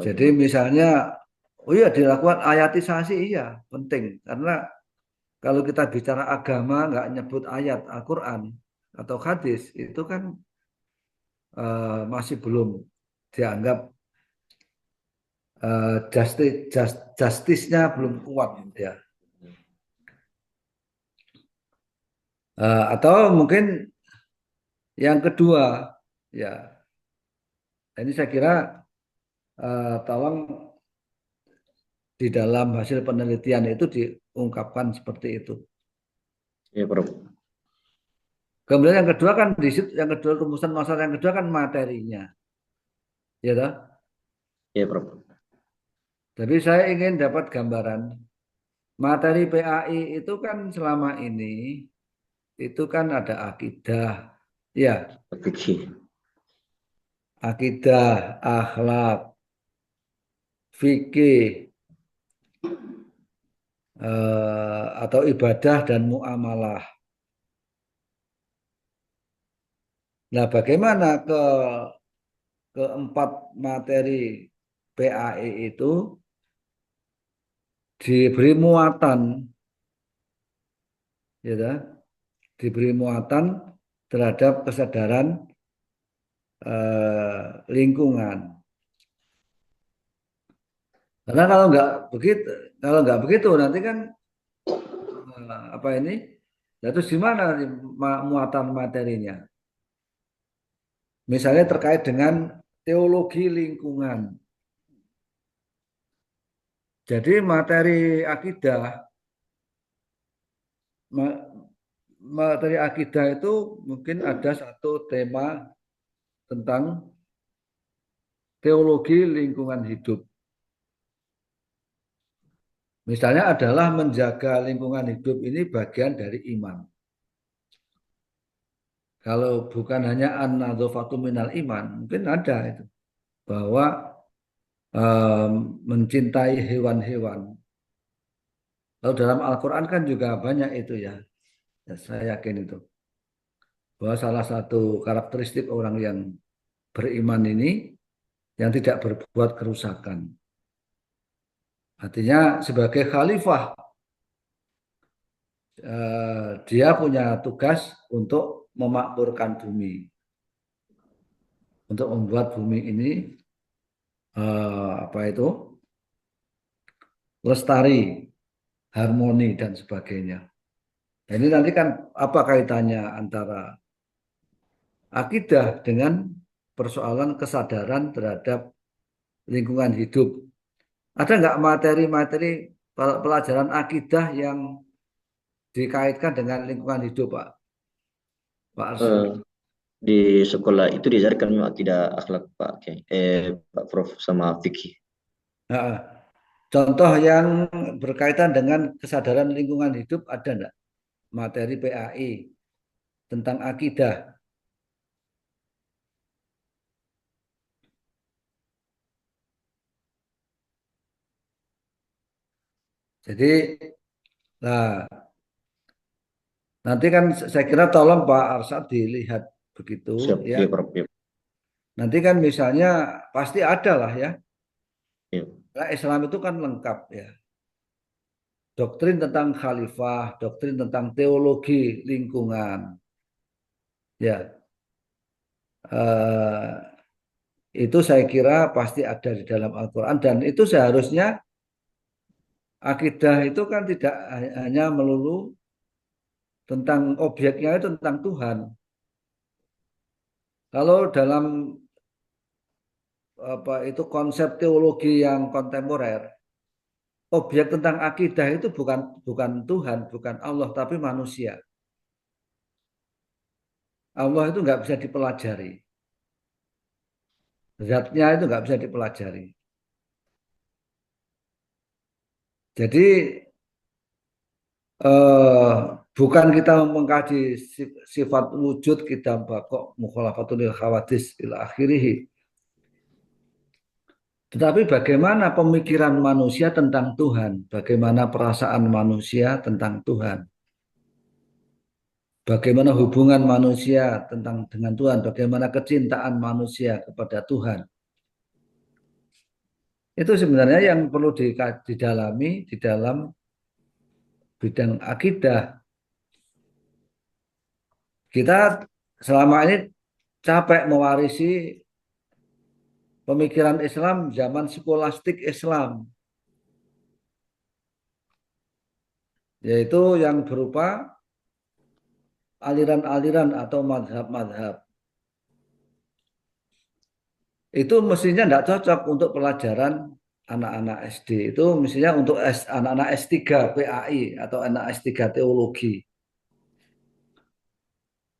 Jadi misalnya, oh iya dilakukan ayatisasi, iya penting. Karena kalau kita bicara agama nggak nyebut ayat Al-Quran atau hadis, itu kan masih belum dianggap justice-nya belum kuat ya. Atau mungkin yang kedua ya, ini saya kira tolong di dalam hasil penelitian itu diungkapkan seperti itu. Iya, Prof. Kemudian yang kedua kan di situ, yang kedua rumusan masalah yang kedua kan materinya, ya toh? Iya, Prof. Jadi saya ingin dapat gambaran materi PAI itu kan selama ini itu kan ada akidah, ya, Fikih. akidah, akhlak, fikih, atau ibadah dan muamalah. Nah, bagaimana keempat materi PAI itu diberi muatan, ya, diberi muatan terhadap kesadaran lingkungan. Karena kalau nggak begitu nanti kan apa ini? Ya, terus gimana muatan materinya? Misalnya terkait dengan teologi lingkungan. Jadi materi akidah itu mungkin ada satu tema tentang teologi lingkungan hidup. Misalnya adalah menjaga lingkungan hidup ini bagian dari iman. Kalau bukan hanya an-nadzafatu minal iman, mungkin ada itu. Bahwa mencintai hewan-hewan. Lalu dalam Al-Quran kan juga banyak itu ya. Ya, saya yakin itu. Bahwa salah satu karakteristik orang yang beriman ini yang tidak berbuat kerusakan. Artinya sebagai khalifah dia punya tugas untuk memakmurkan bumi. Untuk membuat bumi ini lestari, harmoni dan sebagainya. Nah, ini nanti kan apa kaitannya antara akidah dengan persoalan kesadaran terhadap lingkungan hidup. Ada nggak materi-materi pelajaran akidah yang dikaitkan dengan lingkungan hidup, Pak? Pak Arsyad? Di sekolah itu diajarkan memang akidah, akhlak, Pak Prof, sama fikih. Nah, Contoh yang berkaitan dengan kesadaran lingkungan hidup ada enggak? Materi PAI tentang akidah. Jadi, nah, nanti kan saya kira tolong Pak Arsad dilihat begitu Siap, ya. iya, Prof. Iya, Nanti kan misalnya pasti ada lah ya. iya. Nah, Islam itu kan lengkap ya. Doktrin tentang khalifah, doktrin tentang teologi lingkungan. Ya, eh, itu saya kira pasti ada di dalam Al-Quran dan itu seharusnya akidah itu kan tidak hanya melulu tentang objeknya itu tentang Tuhan. Kalau dalam apa itu konsep teologi yang kontemporer, objek tentang akidah itu bukan Tuhan, bukan Allah, tapi manusia. Allah itu nggak bisa dipelajari. Zatnya itu nggak bisa dipelajari. Jadi eh, bukan kita mengkaji sifat wujud kita bakok mukhalafatul lil khawadis ila akhirih. Tetapi bagaimana pemikiran manusia tentang Tuhan, bagaimana perasaan manusia tentang Tuhan, bagaimana hubungan manusia dengan Tuhan, bagaimana kecintaan manusia kepada Tuhan. Itu sebenarnya yang perlu didalami di dalam bidang akidah. Kita selama ini capek mewarisi pemikiran Islam zaman skolastik Islam, yaitu yang berupa aliran-aliran atau madhab-madhab. Itu mestinya tidak cocok untuk pelajaran anak-anak SD. Itu mestinya untuk anak-anak S3 PAI atau anak S3 teologi.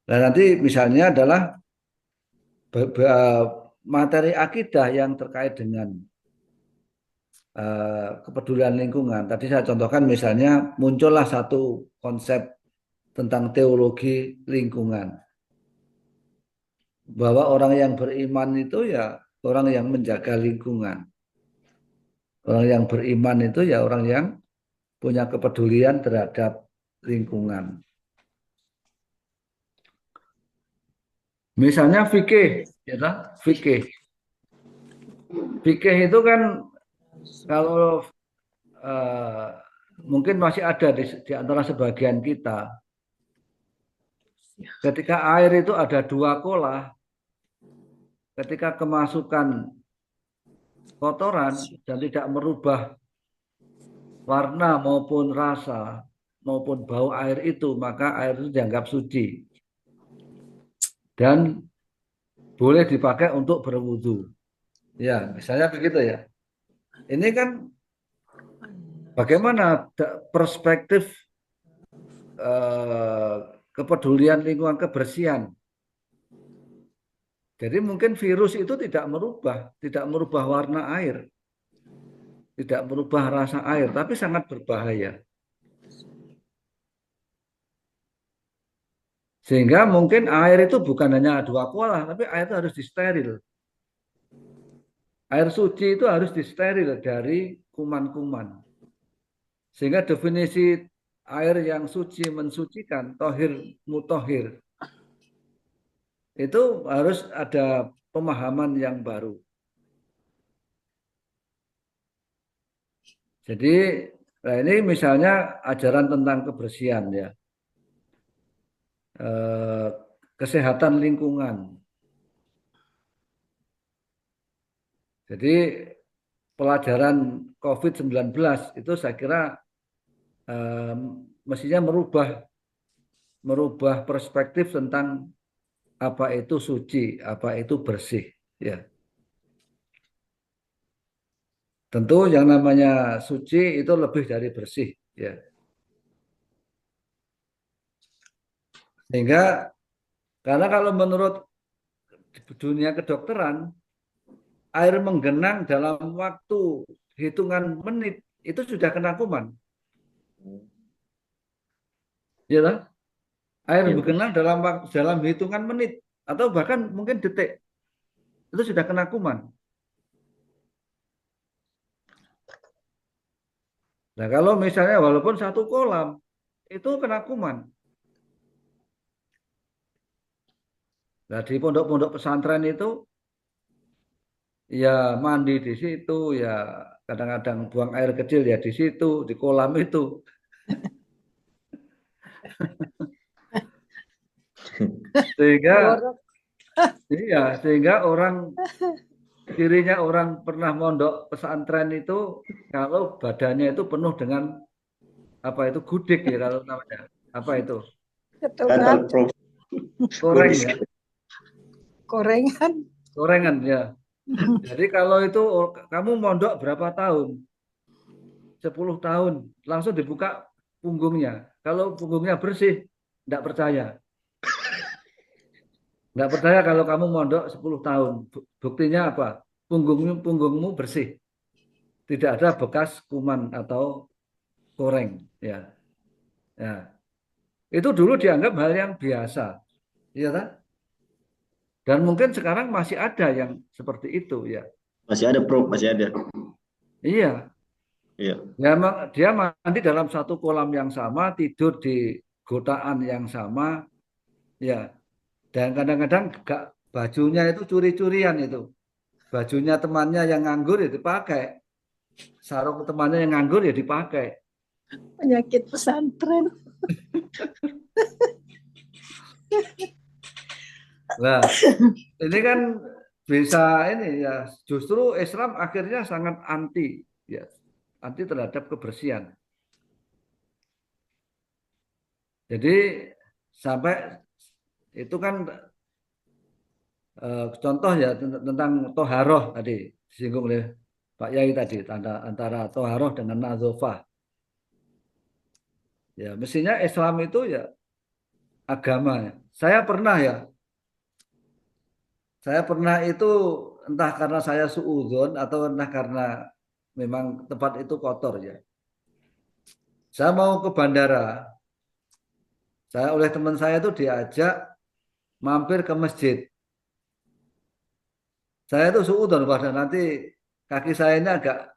Dan nanti misalnya adalah materi akidah yang terkait dengan kepedulian lingkungan. Tadi saya contohkan misalnya muncullah satu konsep tentang teologi lingkungan. Bahwa orang yang beriman itu ya orang yang menjaga lingkungan. Orang yang beriman itu ya orang yang punya kepedulian terhadap lingkungan. Misalnya fikih, ya, fikih. Fikih itu kan kalau mungkin masih ada di antara sebagian kita. Ketika air itu ada dua kolah, ketika kemasukan kotoran dan tidak merubah warna maupun rasa maupun bau air itu, maka air itu dianggap suci dan boleh dipakai untuk berwudu. Ya, misalnya begitu ya. Ini kan bagaimana perspektif kepedulian lingkungan kebersihan. Jadi mungkin virus itu tidak merubah warna air, tidak merubah rasa air, tapi sangat berbahaya. Sehingga mungkin air itu bukan hanya dua kolah, tapi air itu harus disteril. Air suci itu harus disteril dari kuman-kuman. Sehingga definisi air yang suci mensucikan, tohir mutohir, itu harus ada pemahaman yang baru. Jadi nah ini misalnya ajaran tentang kebersihan ya, kesehatan lingkungan. Jadi pelajaran COVID-19 itu saya kira mestinya merubah perspektif tentang apa itu suci, apa itu bersih. Ya, tentu yang namanya suci itu lebih dari bersih. Ya, sehingga karena kalau menurut dunia kedokteran, air menggenang dalam waktu hitungan menit itu sudah kena kuman. Ya kan? Air Ya, berkenal dalam hitungan menit atau bahkan mungkin detik itu sudah kena kuman. Nah, kalau misalnya walaupun satu kolam itu kena kuman. Nah, di pondok-pondok pesantren itu ya mandi di situ, ya kadang-kadang buang air kecil ya di situ, di kolam itu. Sehingga Ngorok. sehingga orang cirinya orang pernah mondok pesantren itu kalau badannya itu penuh dengan apa itu gudik ya kalau namanya. Apa itu? gatal, Ketupat, Prof. Koreng Kondisi. ya, gorengan. korengan ya. Jadi kalau itu kamu mondok berapa tahun? 10 tahun, langsung dibuka punggungnya. Kalau punggungnya bersih, tidak percaya. Tidak percaya kalau kamu mondok 10 tahun. Buktinya apa? Punggungmu bersih. Tidak ada bekas kuman atau koreng. Ya. Ya. Itu dulu dianggap hal yang biasa. Iya kan? Dan mungkin sekarang masih ada yang seperti itu ya. Masih ada, Prof, masih ada. Iya. Iya. Dia mandi dalam satu kolam yang sama, tidur di gotaan yang sama, ya. Dan kadang-kadang bajunya itu curi-curian itu. Bajunya temannya yang nganggur ya dipakai. Sarung temannya yang nganggur ya dipakai. Penyakit pesantren. Nah, ini kan bisa ini ya. Justru Islam akhirnya sangat anti, ya, anti terhadap kebersihan. Jadi sampai itu kan contoh ya tentang toharoh tadi disinggung oleh Pak Yai tadi antara toharoh dengan nazofah. Ya mestinya Islam itu ya agama. Saya pernah itu entah karena saya suudzon atau entah karena memang tempat itu kotor ya. Saya mau ke bandara. Saya oleh teman saya itu diajak mampir ke masjid. Saya itu suudzon pada nanti kaki saya ini agak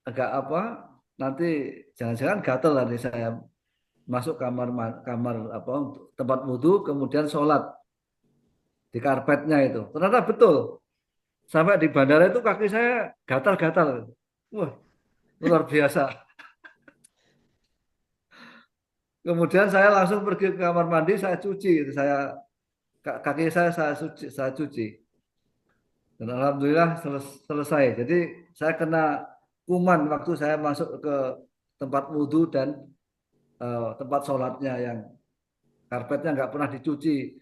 agak apa? Nanti jangan-jangan gatel nanti saya masuk kamar apa tempat wudhu kemudian sholat di karpetnya itu. Ternyata betul. Sampai di bandara itu kaki saya gatal-gatal. Wah, luar biasa. Kemudian saya langsung pergi ke kamar mandi, saya cuci itu kaki saya cuci. Dan alhamdulillah selesai. Jadi saya kena kuman waktu saya masuk ke tempat wudhu dan tempat sholatnya yang karpetnya nggak pernah dicuci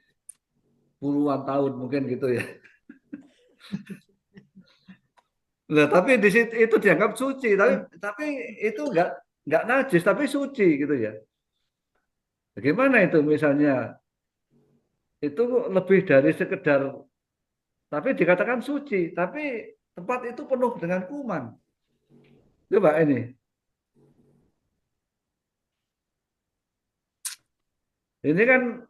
puluhan tahun mungkin gitu ya. Nah, tapi di situ itu dianggap suci, tapi itu nggak najis, tapi suci gitu ya. Bagaimana itu misalnya itu lebih dari sekedar, tapi dikatakan suci, tapi tempat itu penuh dengan kuman. Coba ini kan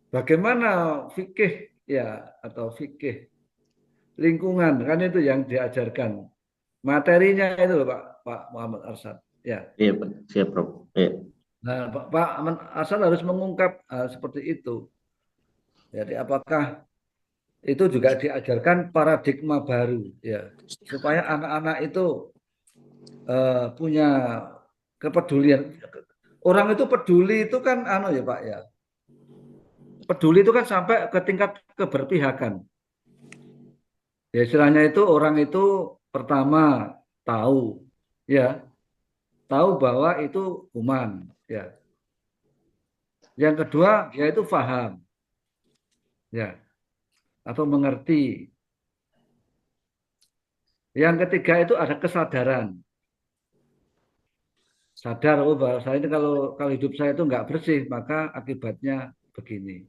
bagaimana fikih ya atau fikih lingkungan kan itu yang diajarkan materinya itu loh Pak Muhammad Arsyad ya. Iya, Pak. Siap, Prof. Iya. Nah, Pak Arsyad harus mengungkap seperti itu. Jadi apakah itu juga diajarkan paradigma baru ya supaya anak-anak itu punya kepedulian. Orang itu peduli itu kan ya Pak ya. Peduli itu kan sampai ke tingkat keberpihakan. Ya istilahnya itu orang itu pertama tahu ya, tahu bahwa itu kuman ya. Yang kedua yaitu paham ya atau mengerti. Yang ketiga itu ada kesadaran. Sadar bahwa saya ini kalau hidup saya itu nggak bersih maka akibatnya begini.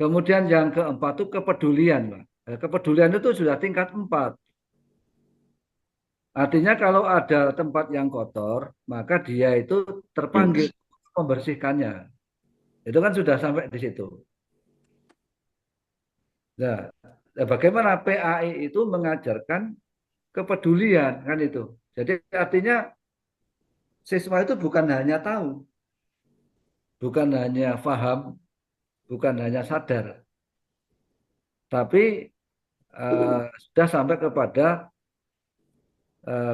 Kemudian yang keempat itu kepedulian, Pak. Kepedulian itu sudah tingkat 4. Artinya kalau ada tempat yang kotor, maka dia itu terpanggil membersihkannya. Itu kan sudah sampai di situ. Nah, bagaimana PAI itu mengajarkan kepedulian kan itu. Jadi artinya siswa itu bukan hanya tahu, bukan hanya paham, bukan hanya sadar, tapi sudah sampai kepada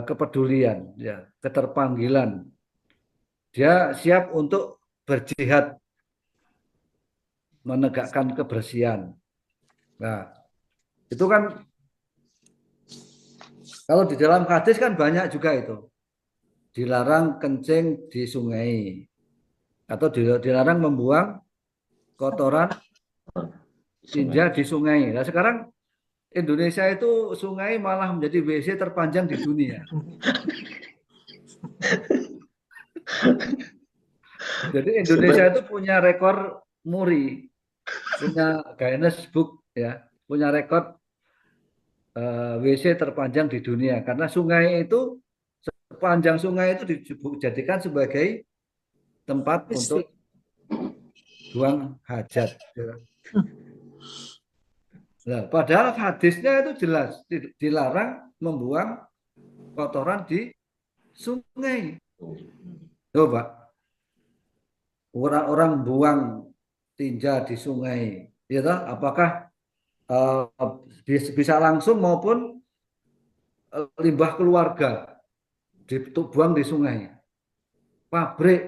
kepedulian, ya, keterpanggilan. Dia siap untuk berjihad menegakkan kebersihan. Nah, itu kan kalau di dalam hadis kan banyak juga itu. Dilarang kencing di sungai atau dilarang membuang kotoran tinja di sungai. Nah, sekarang Indonesia itu sungai malah menjadi WC terpanjang di dunia. Jadi Indonesia itu punya rekor muri, punya Guinness Book ya, punya rekor WC terpanjang di dunia karena sungai itu sepanjang sungai itu dijadikan sebagai tempat untuk buang hajat. Nah, padahal hadisnya itu jelas dilarang membuang kotoran di sungai. Coba orang-orang buang tinja di sungai, ya toh? Apakah bisa langsung maupun limbah keluarga dibuang di sungai?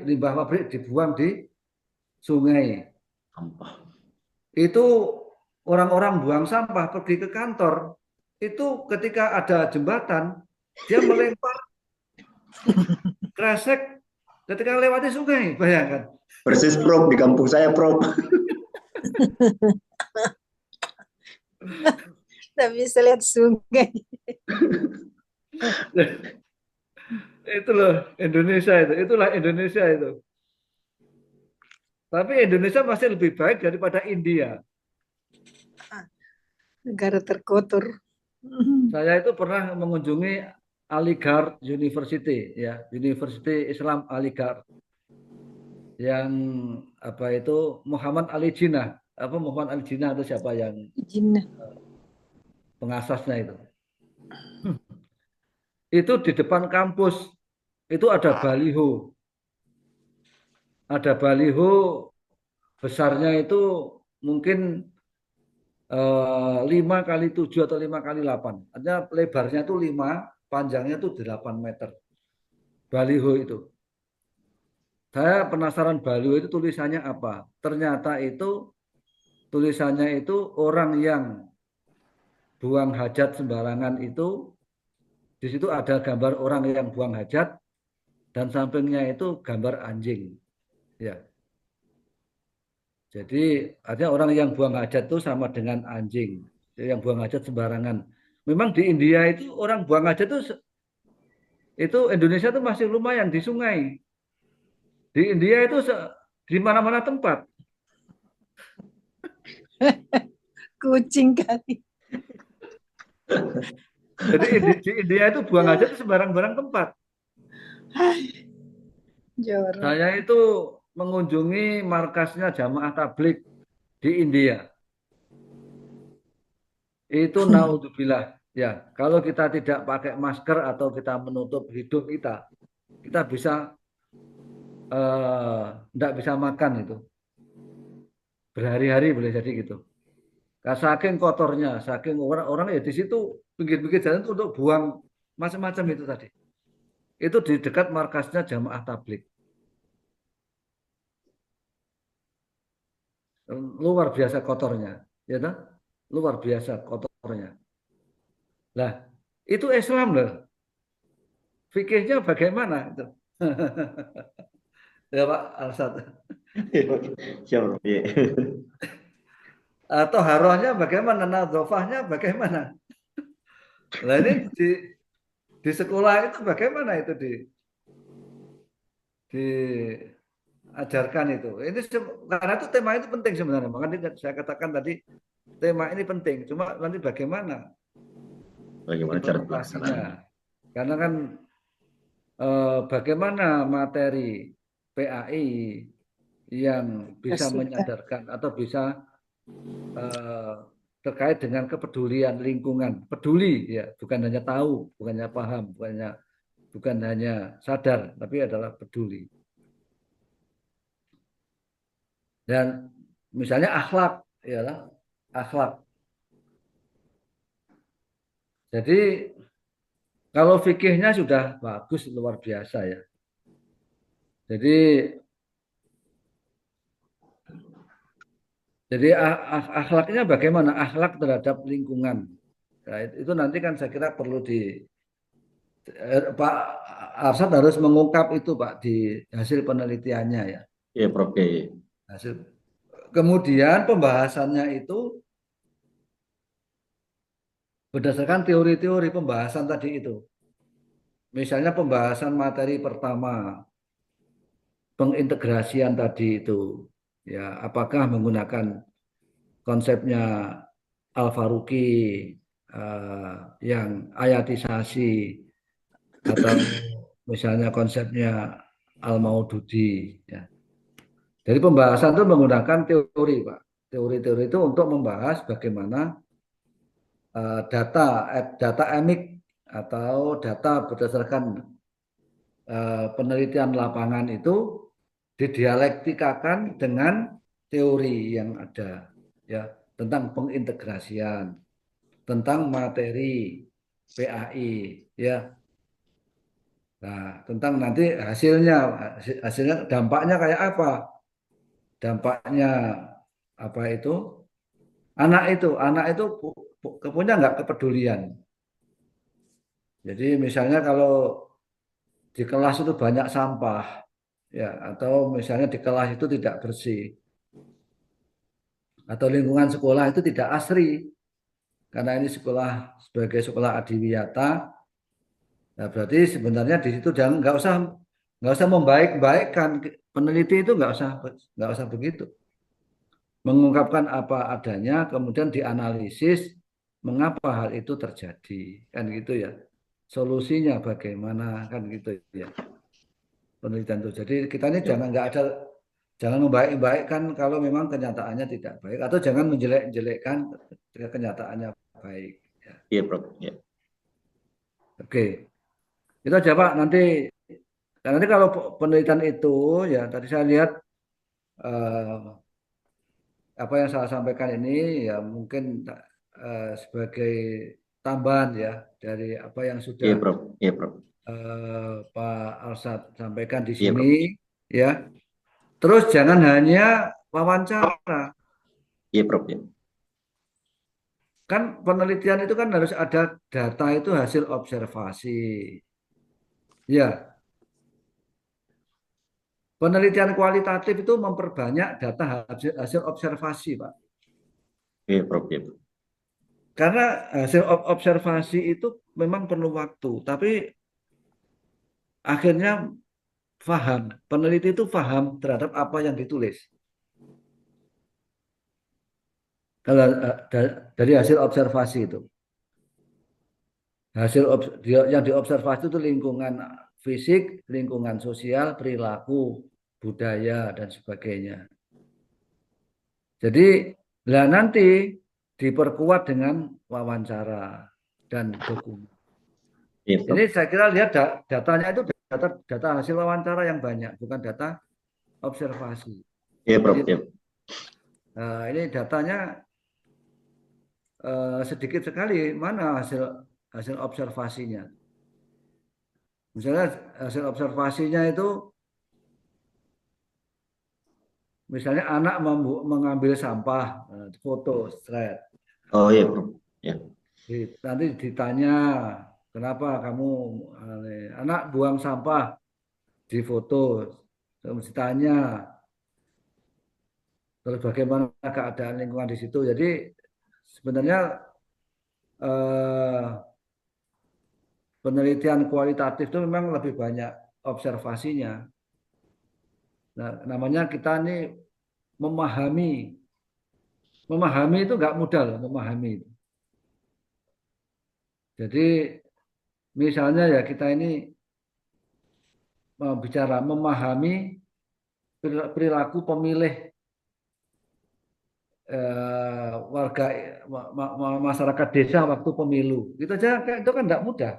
Limbah pabrik dibuang di sungai. Itu orang-orang buang sampah pergi ke kantor, itu ketika ada jembatan, dia melempar kresek ketika lewati sungai, bayangkan. Persis Prof, di kampung saya Prof. Tidak bisa lihat sungai. Itu loh Indonesia itu, itulah Indonesia itu. Tapi Indonesia masih lebih baik daripada India. Negara terkotor. Saya itu pernah mengunjungi Aligarh University, ya, University Islam Aligarh, yang apa itu Muhammad Ali Jinnah, Muhammad Ali Jinnah itu siapa yang pengasasnya itu? Itu di depan kampus itu ada baliho. Ada baliho besarnya itu mungkin 5x7 atau 5x8. Artinya lebarnya itu 5, panjangnya itu 8 meter. Baliho itu. Saya penasaran baliho itu tulisannya apa. Ternyata itu tulisannya itu orang yang buang hajat sembarangan itu, di situ ada gambar orang yang buang hajat dan sampingnya itu gambar anjing. Ya. Jadi artinya orang yang buang hajat itu sama dengan anjing, yang buang hajat sembarangan. Memang di India itu orang buang hajat itu Indonesia itu masih lumayan di sungai. Di India itu di mana-mana tempat. Kucing kali. Jadi di India itu buang hajat itu sembarang-barang tempat. Jorok. Saya itu mengunjungi markasnya Jamaah Tabligh di India. Itu naudzubillah. Ya, kalau kita tidak pakai masker atau kita menutup hidung kita bisa tidak bisa makan itu. Berhari-hari boleh jadi gitu. Saking kotornya, saking orang-orang ya di situ pinggir-pinggir jalan itu untuk buang macam-macam itu tadi. Itu di dekat markasnya Jamaah Tabligh. Luar biasa kotornya, ya kan? Luar biasa kotornya. Lah, itu Islam loh. Fikihnya bagaimana itu? Ya Pak Alsat. Siap, ya. Atau harohnya bagaimana? Nadzofahnya bagaimana? Nah ini di sekolah itu bagaimana itu diajarkan itu. Ini karena itu tema itu penting sebenarnya. Makanya saya katakan tadi tema ini penting. Cuma nanti bagaimana Bagaimana cara pelaksanaan? Karena kan bagaimana materi PAI yang bisa menyadarkan atau bisa terkait dengan kepedulian lingkungan, peduli ya, bukan hanya tahu, bukan hanya paham, bukan hanya sadar, tapi adalah peduli. Dan misalnya akhlak, ya, akhlak. Jadi kalau fikihnya sudah bagus, luar biasa ya. Jadi akhlaknya bagaimana? Akhlak terhadap lingkungan. Nah, itu nanti kan saya kira perlu Pak Arsad harus mengungkap itu Pak di hasil penelitiannya ya. Iya, Prof. Ya. Hasil. Kemudian pembahasannya itu berdasarkan teori-teori pembahasan tadi itu. Misalnya pembahasan materi pertama, pengintegrasian tadi itu. Ya, apakah menggunakan konsepnya Al-Faruqi yang ayatisasi atau misalnya konsepnya Al-Maududi ya. Jadi pembahasan itu menggunakan teori, Pak. Teori-teori itu untuk membahas bagaimana data emik atau data berdasarkan penelitian lapangan itu didialektikakan dengan teori yang ada ya tentang pengintegrasian, tentang materi PAI ya. Nah, tentang nanti hasilnya dampaknya kayak apa? Dampaknya apa itu? Anak itu punya nggak kepedulian. Jadi misalnya kalau di kelas itu banyak sampah, ya, atau misalnya di kelas itu tidak bersih, atau lingkungan sekolah itu tidak asri, karena ini sekolah sebagai sekolah adiwiyata, nah berarti sebenarnya di situ jangan nggak usah membaik-baikkan peneliti itu nggak usah begitu, mengungkapkan apa adanya, kemudian dianalisis mengapa hal itu terjadi, kan gitu ya, solusinya bagaimana, kan gitu ya. Penelitian itu. Jadi kita ini Ya. jangan membaik-baikkan kalau memang kenyataannya tidak baik atau jangan menjelek-jelekkan ketika kenyataannya baik. Ya. Iya, Prof. Ya. Oke, itu aja Pak. Nanti kalau penelitian itu ya tadi saya lihat eh, apa yang saya sampaikan ini ya mungkin sebagai tambahan ya dari apa yang sudah Iya, Prof. Iya, Prof. Pak Alsat sampaikan di Iya, sini Prof. ya. Terus jangan hanya wawancara. Iya, Prof. Ya. Kan penelitian itu kan harus ada data itu hasil observasi. Ya, penelitian kualitatif itu memperbanyak data hasil observasi, Pak. Iya, Prof. Ya. Karena hasil observasi itu memang perlu waktu, tapi akhirnya paham, peneliti itu paham terhadap apa yang ditulis. Kalau dari hasil observasi itu. Yang diobservasi itu lingkungan fisik, lingkungan sosial, perilaku, budaya dan sebagainya. Jadi nanti diperkuat dengan wawancara dan dokumen. Iya, Prof. Ini saya kira lihat datanya itu data hasil wawancara yang banyak, bukan data observasi. Iya, Prof. Ya. Nah, ini datanya sedikit sekali. Mana hasil observasinya? Misalnya hasil observasinya itu misalnya anak mengambil sampah, foto, thread. Oh, iya, Prof. Ya. Nanti ditanya, kenapa kamu anak buang sampah di foto? Terus ditanya, terus bagaimana keadaan lingkungan di situ. Jadi sebenarnya eh, penelitian kualitatif itu memang lebih banyak observasinya. Nah, namanya kita ini memahami. Memahami itu nggak mudah loh, memahami. Jadi misalnya ya kita ini bicara memahami perilaku pemilih warga masyarakat desa waktu pemilu. Itu aja itu kan tidak mudah.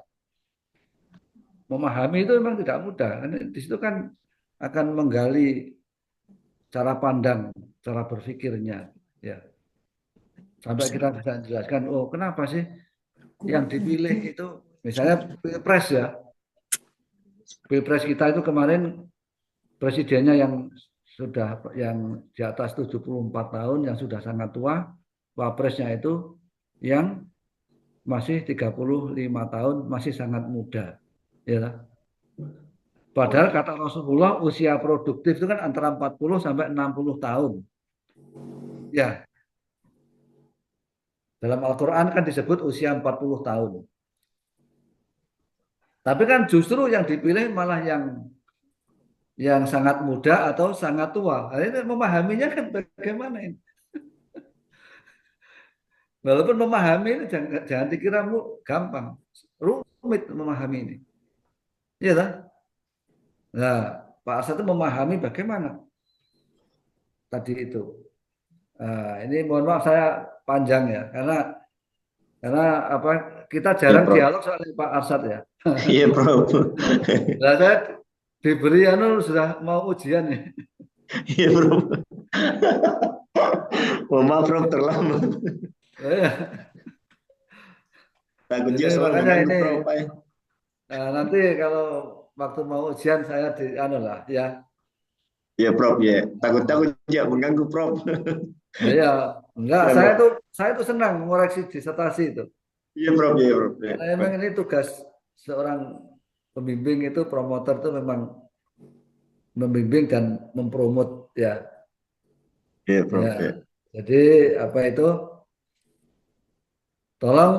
Memahami itu memang tidak mudah. Di situ kan akan menggali cara pandang, cara berpikirnya, ya. Sampai kita bisa jelaskan, oh kenapa sih yang dipilih itu, misalnya pilpres ya, pilpres kita itu kemarin presidennya yang di atas 74 tahun, yang sudah sangat tua, wapresnya itu yang masih 35 tahun, masih sangat muda, ya. Padahal kata Rasulullah usia produktif itu kan antara 40 sampai 60 tahun. Ya. Dalam Al-Quran kan disebut usia 40 tahun. Tapi kan justru yang dipilih malah yang sangat muda atau sangat tua. Nah, ini memahaminya kan bagaimana ini? Walaupun memahami ini jangan dikira gampang. Rumit memahami ini. Iya kan? Nah, Pak Arsad itu memahami bagaimana tadi itu. Nah, ini mohon maaf saya panjang ya, karena apa, kita jarang dialog soal Pak Arsad ya. Iya, Prof. Nah, saya diberi sudah mau ujian nih. Iya, Prof. Maaf, Prof, terlambat. Takutnya soal mengganggu Prof. Nanti kalau waktu mau ujian saya lah ya. Iya, Prof, ya. Takut ya mengganggu Prof. Ya, enggak, saya tuh senang mengoreksi disertasi itu. Iya, Prof, iya, Prof. Ya. Karena memang ini tugas seorang pembimbing itu, promotor itu memang membimbing dan mempromot ya. Iya, Prof. Ya. Ya. Jadi apa itu? Tolong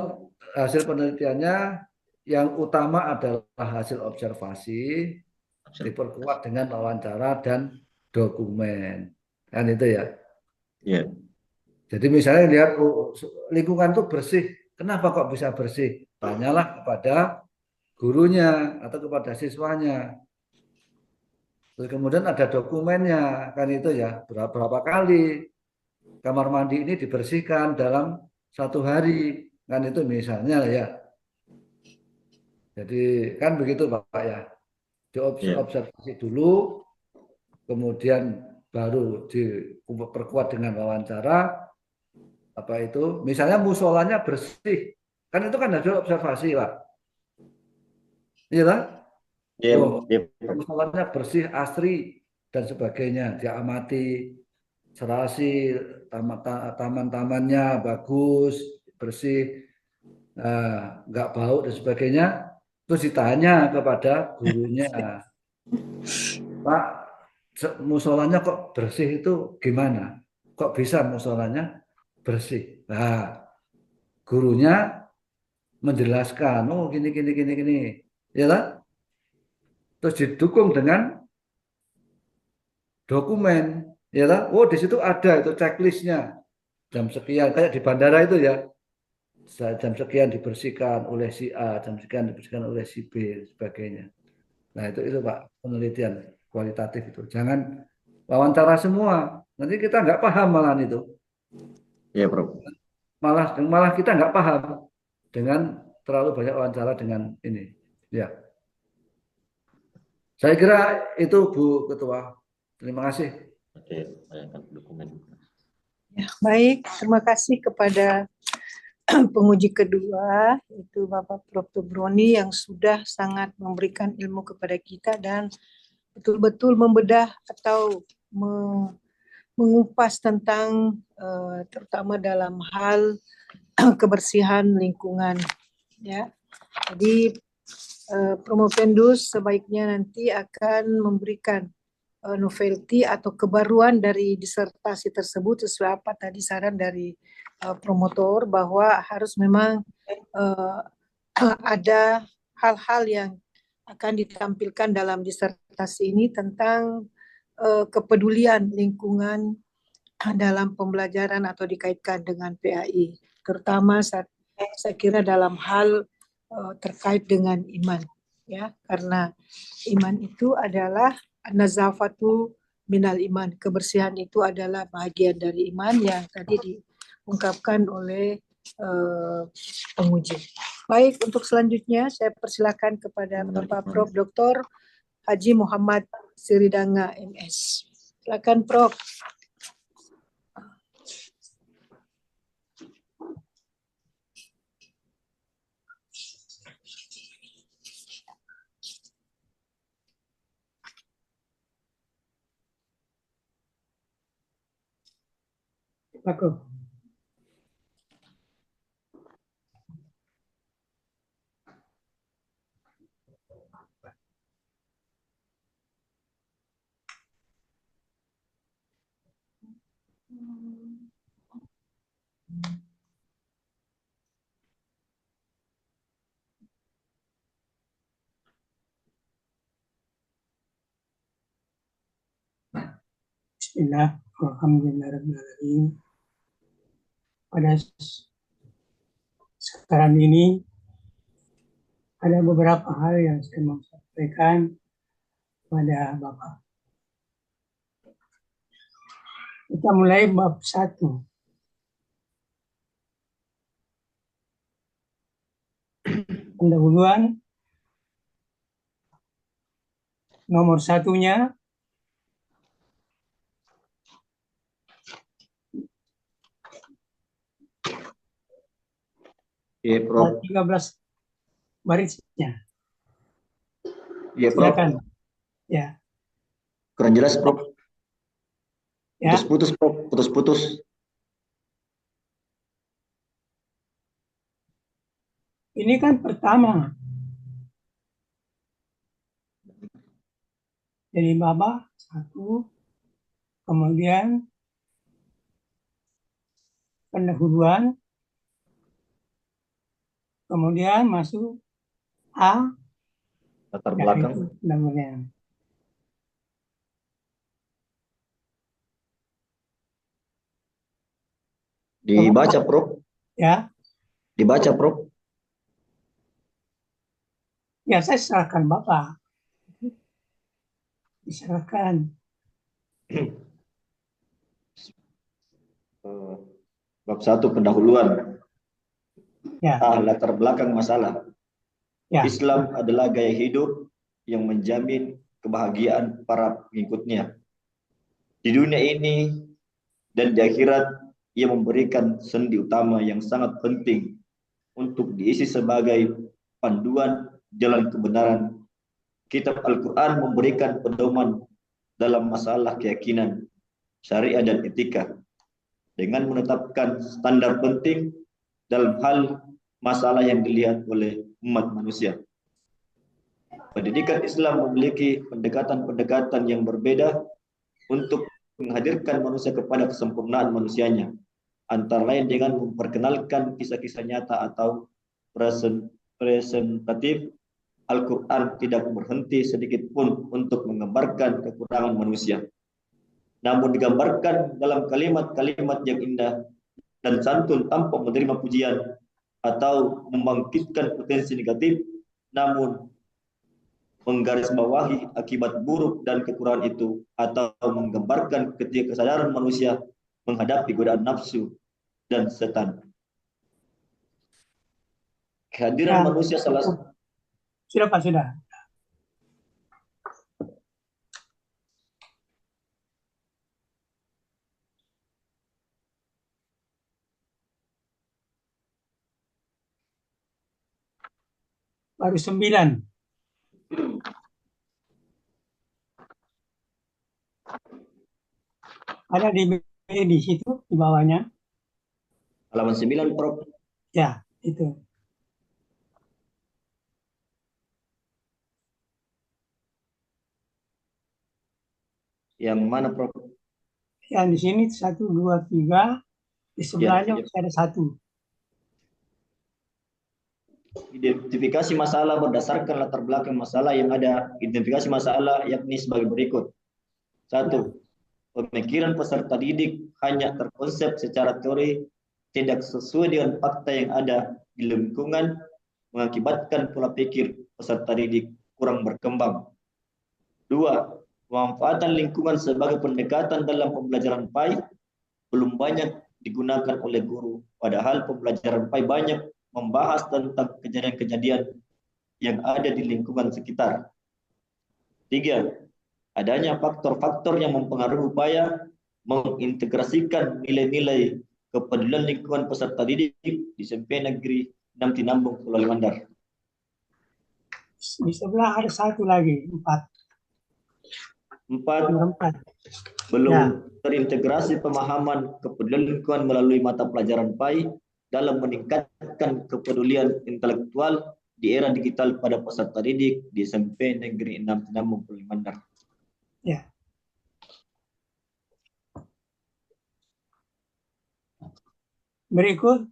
hasil penelitiannya yang utama adalah hasil observasi, diperkuat dengan wawancara dan dokumen. Kan itu ya. Iya. Jadi misalnya lihat lingkungan itu bersih, kenapa kok bisa bersih? Tanyalah kepada gurunya atau kepada siswanya. Terus kemudian ada dokumennya, kan itu ya, berapa kali kamar mandi ini dibersihkan dalam 1 hari, kan itu misalnya ya. Jadi kan begitu Pak ya, diobservasi dulu, kemudian baru diperkuat dengan wawancara. Apa itu? Misalnya musolanya bersih, kan itu kan hasil observasi Pak. Iya kan? Musolanya bersih, asri dan sebagainya, diamati, serasi, taman-tamannya bagus, bersih, nggak bau dan sebagainya. Terus ditanya kepada gurunya, Pak, musolanya kok bersih itu gimana? Kok bisa musolanya bersih? Nah, gurunya menjelaskan, oh gini, ya kan? Terus didukung dengan dokumen, ya kan? Oh di situ ada itu checklistnya, jam sekian, kayak di bandara itu ya, jam sekian dibersihkan oleh si A, jam sekian dibersihkan oleh si B, sebagainya. Nah itu Pak penelitian kualitatif itu. Jangan wawancara semua, nanti kita nggak paham malah itu. Iya, Prof. Malah kita nggak paham dengan terlalu banyak wawancara dengan ini. Ya. Saya kira itu Bu Ketua. Terima kasih. Oke, dokumen. Ya, baik, terima kasih kepada penguji kedua, itu Bapak Prof. Tubroni yang sudah sangat memberikan ilmu kepada kita dan betul-betul membedah atau mengupas tentang terutama dalam hal kebersihan lingkungan. Ya, jadi Promopendus sebaiknya nanti akan memberikan novelty atau kebaruan dari disertasi tersebut sesuai apa tadi saran dari promotor bahwa harus memang ada hal-hal yang akan ditampilkan dalam disertasi ini tentang kepedulian lingkungan dalam pembelajaran atau dikaitkan dengan PAI, terutama saya kira dalam hal terkait dengan iman, ya, karena iman itu adalah nazafatu minal iman, kebersihan itu adalah bagian dari iman yang tadi diungkapkan oleh penguji. Baik, untuk selanjutnya saya persilakan kepada Bapak Prof. Dr. Haji Muhammad Siridanga MS. Silakan Prof. Bagus. Bismillah, alhamdulillahirrahmanirrahim. Pada sekarang ini ada beberapa hal yang saya mau sampaikan pada Bapak. Kita mulai bab 1. Pendahuluan nomor 1-nya Iya, Prof. 13 barisnya. Iya, Prof. Silakan. Ya. Kurang jelas, Prof. Ya. Putus-putus, Prof. Putus-putus. Ini kan pertama. Jadi Bapak 1, kemudian pendahuluan, kemudian masuk A, Latar belakang. yaitu pendahuluan. Dibaca, Prof. Ya, Dibaca, Prof. ya saya serahkan Bapak. Diserahkan. Bab 1 pendahuluan. Ya, Latar belakang masalah. ya. Islam adalah gaya hidup yang menjamin kebahagiaan para pengikutnya. Di dunia ini dan di akhirat, ia memberikan sendi utama yang sangat penting untuk diisi sebagai panduan jalan kebenaran. Kitab Al-Quran memberikan pedoman dalam masalah keyakinan, syariat dan etika dengan menetapkan standar penting dalam hal masalah yang dilihat oleh umat manusia. Pendidikan Islam memiliki pendekatan-pendekatan yang berbeda untuk menghadirkan manusia kepada kesempurnaan manusianya, antara lain dengan memperkenalkan kisah-kisah nyata atau presentatif. Al-Quran tidak berhenti sedikit pun untuk menggambarkan kekurangan manusia, namun digambarkan dalam kalimat-kalimat yang indah dan santun tanpa menerima pujian atau membangkitkan potensi negatif, namun menggarisbawahi akibat buruk dan kekurangan itu, atau menggambarkan ketika kesadaran manusia menghadapi godaan nafsu dan setan. Kehadiran manusia salah satu. Sudah Pak, sudah. Baru 9. Ada di situ di bawahnya. Halaman 9, Prof. Ya, itu. Yang mana, Prof? Yang di sini 1, 2, 3. Di sebelahnya Ya. ada 1. Identifikasi masalah berdasarkan latar belakang masalah yang ada. Identifikasi masalah yakni sebagai berikut. 1. Pemikiran peserta didik hanya terkonsep secara teori, tidak sesuai dengan fakta yang ada di lingkungan, mengakibatkan pola pikir peserta didik kurang berkembang. 2. Pemanfaatan lingkungan sebagai pendekatan dalam pembelajaran PAI belum banyak digunakan oleh guru, padahal pembelajaran PAI banyak membahas tentang kejadian-kejadian yang ada di lingkungan sekitar. 3. Adanya faktor-faktor yang mempengaruhi upaya mengintegrasikan nilai-nilai kepedulian lingkungan peserta didik di SMP Negeri 6 Tinambung, Pulau Mandar. Di sebelah ada satu lagi, 4. 4. Belum terintegrasi pemahaman kepedulian lingkungan melalui mata pelajaran PAI dalam meningkatkan kepedulian intelektual di era digital pada peserta didik di SMP Negeri 6 Tinambung, Pulau Mandar. Ya. Berikut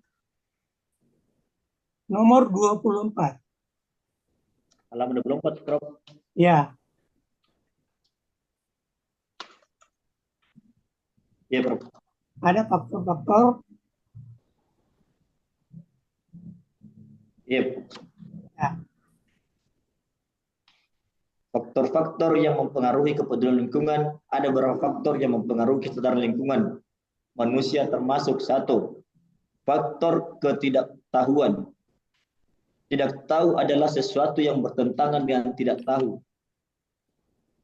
nomor 24. Halaman 24, Prof. Ya, Ya, Prof. ada faktor-faktor Ya. ya, Faktor-faktor yang mempengaruhi kepedulian lingkungan, ada beberapa faktor yang mempengaruhi kesadaran lingkungan manusia, termasuk 1. Faktor ketidaktahuan. Tidak tahu adalah sesuatu yang bertentangan dengan tidak tahu.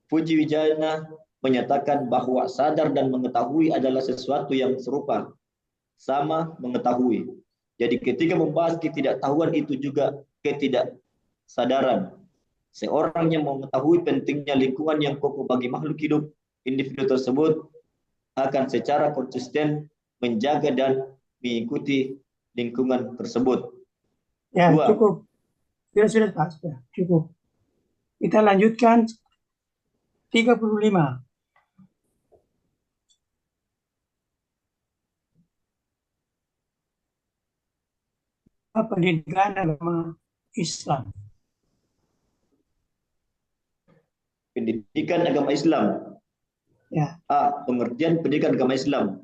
Puji Wijaya menyatakan bahwa sadar dan mengetahui adalah sesuatu yang serupa, sama mengetahui. Jadi ketika membahas ketidaktahuan itu juga ketidaksadaran. Seorang yang mengetahui pentingnya lingkungan yang kokoh bagi makhluk hidup, individu tersebut akan secara konsisten menjaga dan mengikuti lingkungan tersebut. ya 2. cukup. Sudah Pak, sudah cukup. Kita lanjutkan 35. Pendidikan agama Islam. Pendidikan agama Islam. Ya, A. Pengertian pendidikan agama Islam.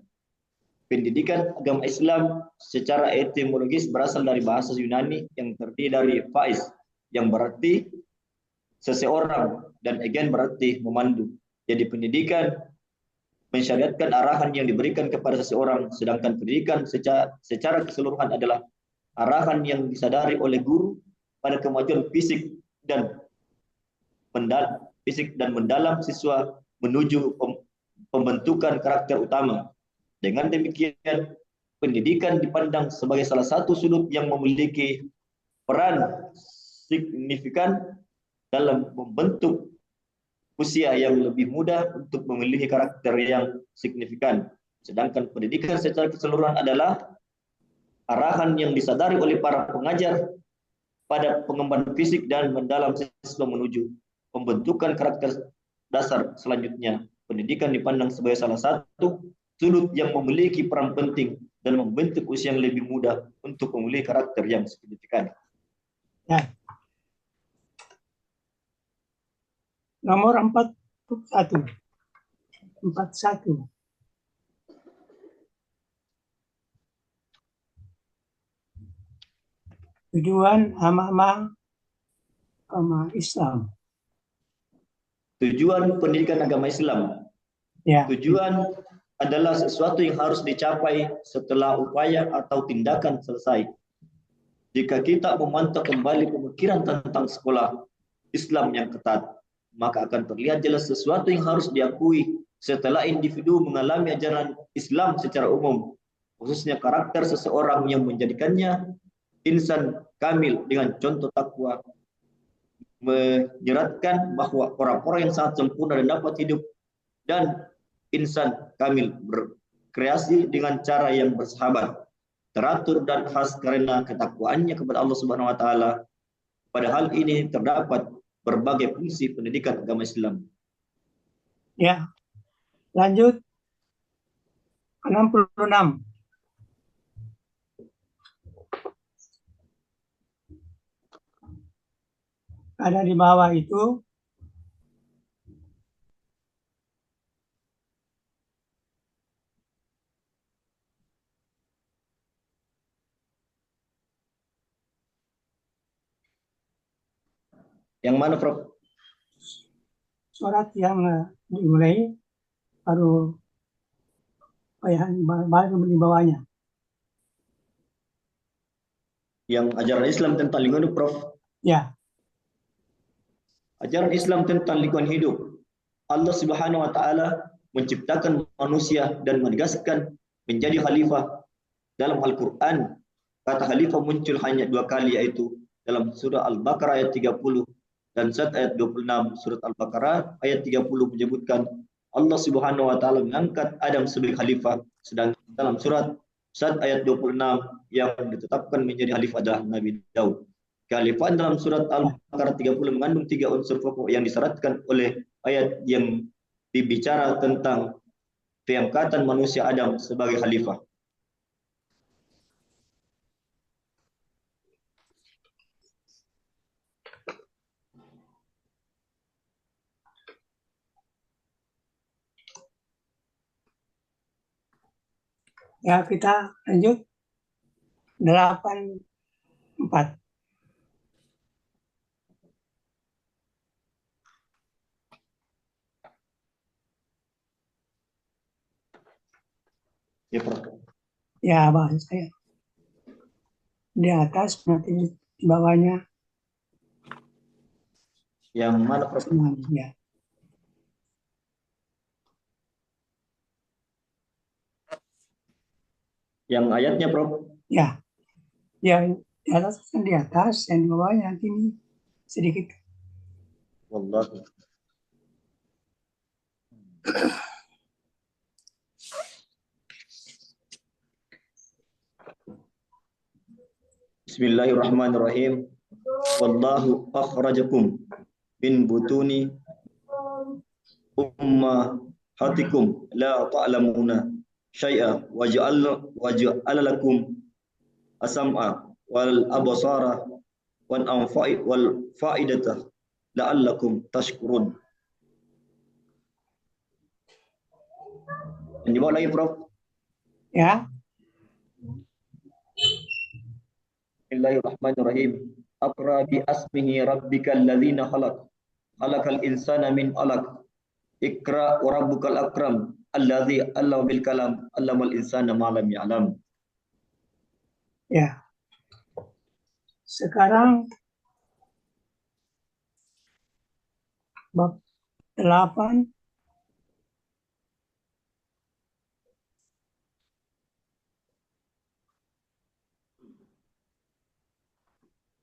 Pendidikan agama Islam secara etimologis berasal dari bahasa Yunani yang terdiri dari faiz, yang berarti seseorang, dan egen berarti memandu. Jadi pendidikan mensyariatkan arahan yang diberikan kepada seseorang, sedangkan pendidikan secara keseluruhan adalah arahan yang disadari oleh guru pada kemajuan fisik dan mendalam siswa menuju pembentukan karakter utama. Dengan demikian, pendidikan dipandang sebagai salah satu sudut yang memiliki peran signifikan dalam membentuk usia yang lebih muda untuk memiliki karakter yang signifikan. Sedangkan pendidikan secara keseluruhan adalah arahan yang disadari oleh para pengajar pada pengembangan fisik dan mendalam siswa menuju pembentukan karakter dasar selanjutnya. Pendidikan dipandang sebagai salah satu sudut yang memiliki peran penting dan membentuk usia yang lebih muda untuk memiliki karakter yang signifikan. ya. Nomor 41. 41. Tujuan agama Islam. Tujuan pendidikan agama Islam. Ya, Tujuan adalah sesuatu yang harus dicapai setelah upaya atau tindakan selesai. Jika kita memantau kembali pemikiran tentang sekolah Islam yang ketat, maka akan terlihat jelas sesuatu yang harus diakui setelah individu mengalami ajaran Islam secara umum, khususnya karakter seseorang yang menjadikannya insan kamil dengan contoh takwa, menyeratkan bahwa orang-orang yang sangat sempurna dan dapat hidup dan insan kamil berkreasi dengan cara yang bersahabat, teratur dan khas karena ketakwaannya kepada Allah Subhanahu wa taala. Pada hal ini terdapat berbagai fungsi pendidikan agama Islam. ya. Lanjut 66. Ada di bawah itu Yang mana, Prof? Surat yang dimulai baru baru di bawahnya. Yang ajaran Islam tentang lingkungan hidup, Prof. Ya, Ajaran Islam tentang lingkungan hidup. Allah Subhanahu wa taala menciptakan manusia dan menegaskan menjadi khalifah. Dalam Al-Qur'an, kata khalifah muncul hanya 2 kali, yaitu dalam surah Al-Baqarah ayat 30 dan surat ayat 26. Surat Al-Baqarah ayat 30 menyebutkan Allah Subhanahu wa taala mengangkat Adam sebagai khalifah, sedang dalam surat ayat 26 yang ditetapkan menjadi khalifah adalah Nabi Daud. Khalifah dalam surat Al-Baqarah 30 mengandung 3 unsur pokok yang disyaratkan oleh ayat yang dibicara tentang pengangkatan manusia Adam sebagai khalifah. ya kita lanjut 84. Ya, Prof. Ya, bahasa saya. Di atas nanti di bawahnya Yang mana, Prof? semuanya. Ya. Yang ayatnya, Prof. Ya, yang di atas kan di atas, yang di bawahnya nanti ini sedikit. Wallahu. Bismillahirrahmanirrahim. Wallahu akhrajakum min butuni ummahatikum la ta'lamuna syai'a waja'ala lakum asam'a wal absara wal fa'idata la'allakum tashkurun. Yang dibawa lagi, Prof. Ya, Bismillahirrahmanirrahim. Aqra bi asmihi rabbikal ladzina khalaqal insana min 'alaq. Iqra wa rabbukal akram alladzi 'allama bil kalam 'allamal insana ma lam ya'lam. ya. Sekarang bab 8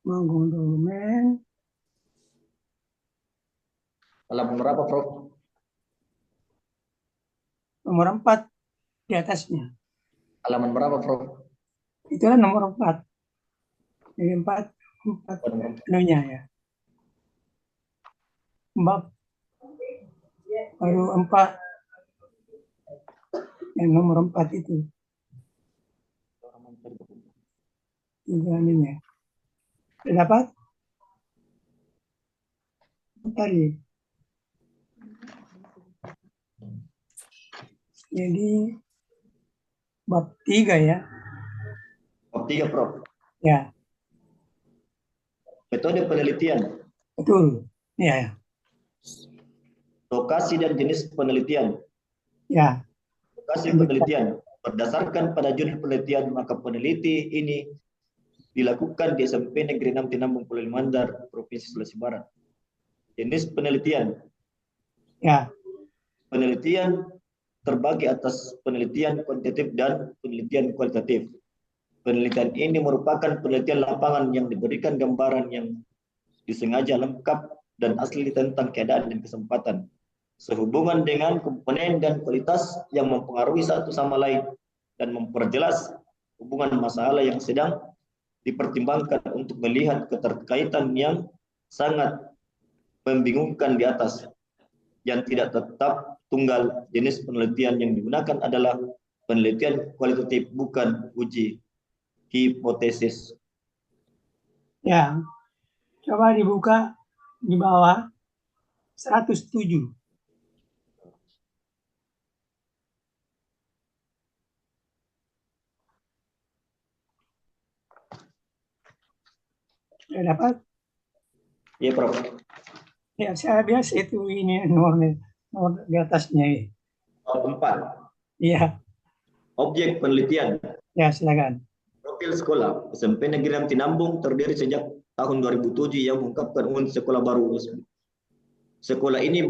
menggundumen Halaman berapa, Prof? nomor 4 di atasnya. Halaman berapa, Prof? Itulah nomor 4. Jadi 4 anunya ya. Bab baru 4 yang nomor 4 itu. Ininya. Sudah dapat? Tadi. Jadi bab 3 ya. Bab 3, Prof. Ya, Metode penelitian, betul. Ya, lokasi dan jenis penelitian. ya. Lokasi penelitian berdasarkan pada judul penelitian, maka peneliti ini dilakukan di SMP Negeri 6 Tinambung Pulau Mandar, Provinsi Sulawesi Barat. Jenis penelitian. Ya, Penelitian terbagi atas penelitian kuantitatif dan penelitian kualitatif. Penelitian ini merupakan penelitian lapangan yang diberikan gambaran yang disengaja lengkap dan asli tentang keadaan dan kesempatan, sehubungan dengan komponen dan kualitas yang mempengaruhi satu sama lain, dan memperjelas hubungan masalah yang sedang dipertimbangkan untuk melihat keterkaitan yang sangat membingungkan di atas, yang tidak tetap tunggal. Jenis penelitian yang digunakan adalah penelitian kualitatif, bukan uji hipotesis. ya. Coba dibuka di bawah 107. Sudah dapat? Ya, Prof. Ya, saya biasa itu ini nomor di atasnya. Empat, Iya, objek penelitian. ya silakan. Profil sekolah SMP Negeri Tinambung terdiri sejak tahun 2007 yang mengungkapkan unit sekolah baru. Sekolah ini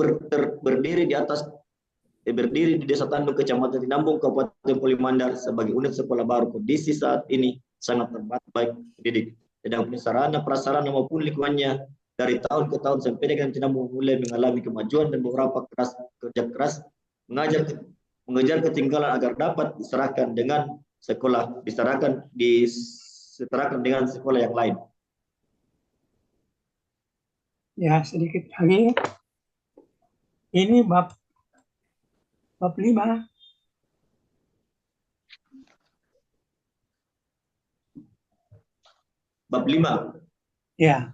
berdiri di Desa Tandung, Kecamatan Tinambung, Kabupaten Polimandar sebagai unit sekolah baru. Kondisi saat ini sangat terbatas baik pendidik, sedang sarana prasarana maupun lingkungannya dari tahun ke tahun SMP Negeri Tinambung mulai mengalami kemajuan dan beberapa kerja keras mengejar ketinggalan agar dapat diserahkan dengan sekolah yang lain. Ya, sedikit lagi. Ini bab 5. Bab 5. Ya,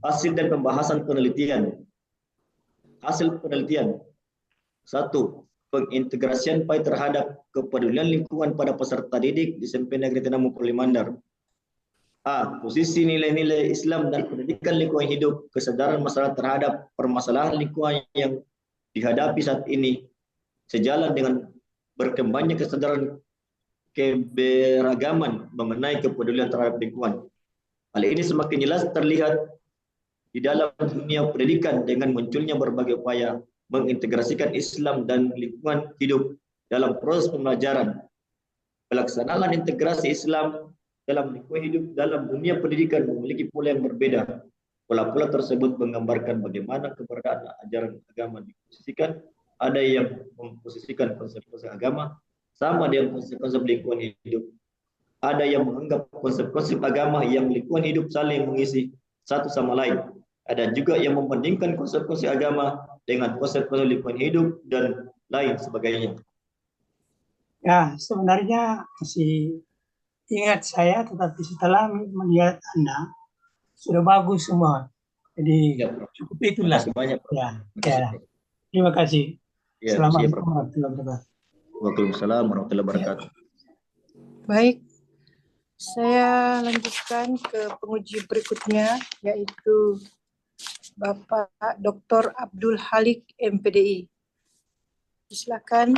Hasil dan pembahasan penelitian. Hasil penelitian. 1. Pengintegrasian PAI terhadap kepedulian lingkungan pada peserta didik di SMP Negeri Tinambung Polimandar. A. Posisi nilai-nilai Islam dan pendidikan lingkungan hidup, kesadaran masyarakat terhadap permasalahan lingkungan yang dihadapi saat ini, sejalan dengan berkembangnya kesadaran keberagaman mengenai kepedulian terhadap lingkungan. Hal ini semakin jelas terlihat di dalam dunia pendidikan dengan munculnya berbagai upaya mengintegrasikan Islam dan lingkungan hidup dalam proses pembelajaran. Pelaksanaan integrasi Islam dalam lingkungan hidup dalam dunia pendidikan memiliki pola yang berbeda. Pola-pola tersebut menggambarkan bagaimana keberadaan ajaran agama diposisikan. Ada yang memposisikan konsep-konsep agama sama dengan konsep-konsep lingkungan hidup. Ada yang menganggap konsep-konsep agama yang lingkungan hidup saling mengisi satu sama lain. Ada juga yang membandingkan konsep-konsep agama dengan konsep-konsep lingkungan hidup dan lain sebagainya. ya sebenarnya masih ingat saya, tetapi setelah melihat Anda sudah bagus semua. Jadi Ya, Prof. cukup itulah. Terima kasih banyak, Prof. Ya, ya. Terima kasih. Ya, Assalamualaikum warahmatullahi wabarakatuh. Waalaikumsalam warahmatullahi wabarakatuh. Baik, saya lanjutkan ke penguji berikutnya, yaitu Bapak Dr. Abdul Halik, MPDI. Silakan.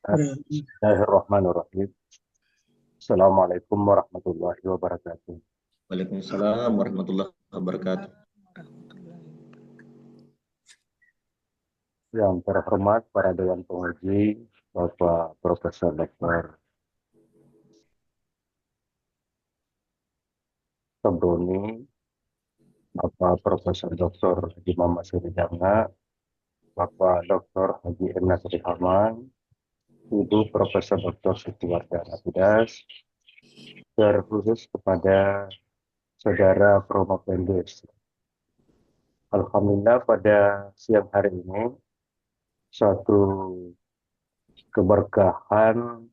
Bismillahirrahmanirrahim. Assalamualaikum warahmatullahi wabarakatuh. Waalaikumsalam warahmatullahi wabarakatuh. Yang terhormat para Dewan Penguji, Bapak Profesor Dr. Tobroni, Bapak Profesor Dr. Haji Muhammad Surijanga, Bapak Dr. Haji M. Nasri Haman, Ibu Profesor Dr. Sitiwarda Nafidas, terkhusus kepada Saudara Promopendes. Alhamdulillah pada siang hari ini suatu keberkahan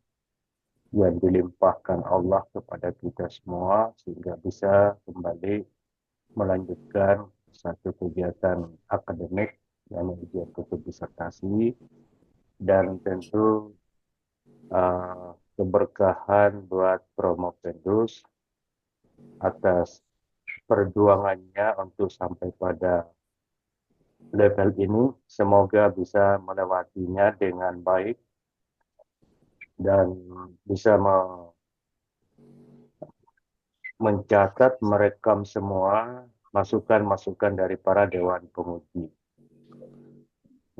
yang dilimpahkan Allah kepada kita semua sehingga bisa kembali melanjutkan satu kegiatan akademik yang ujian kutub disertasi, dan tentu keberkahan buat Promopendus atas perjuangannya untuk sampai pada level ini. Semoga bisa melewatinya dengan baik dan bisa mencatat, merekam semua masukan-masukan dari para Dewan Penguji.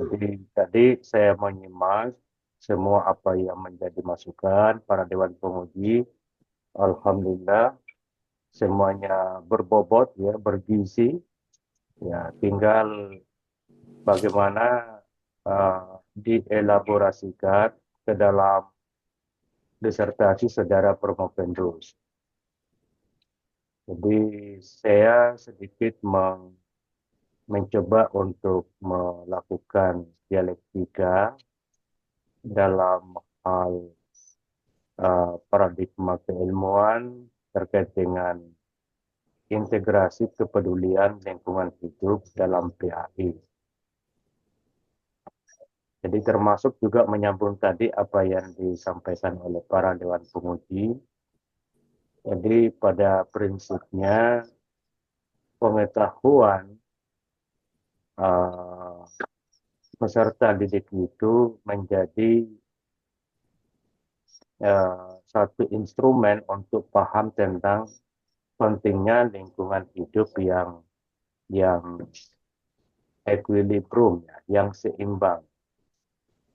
Jadi tadi saya menyimak semua apa yang menjadi masukan para Dewan Penguji. Alhamdulillah semuanya berbobot, ya, bergizi. Ya, tinggal bagaimana dielaborasikan ke dalam disertasi Saudara Promopendus. Jadi saya sedikit mencoba untuk melakukan dialektika dalam hal paradigma keilmuan terkait dengan integrasi kepedulian lingkungan hidup dalam PAI. Jadi termasuk juga menyambung tadi apa yang disampaikan oleh para dewan penguji. Jadi pada prinsipnya pengetahuan peserta didik itu menjadi satu instrumen untuk paham tentang pentingnya lingkungan hidup yang equilibrium, yang seimbang.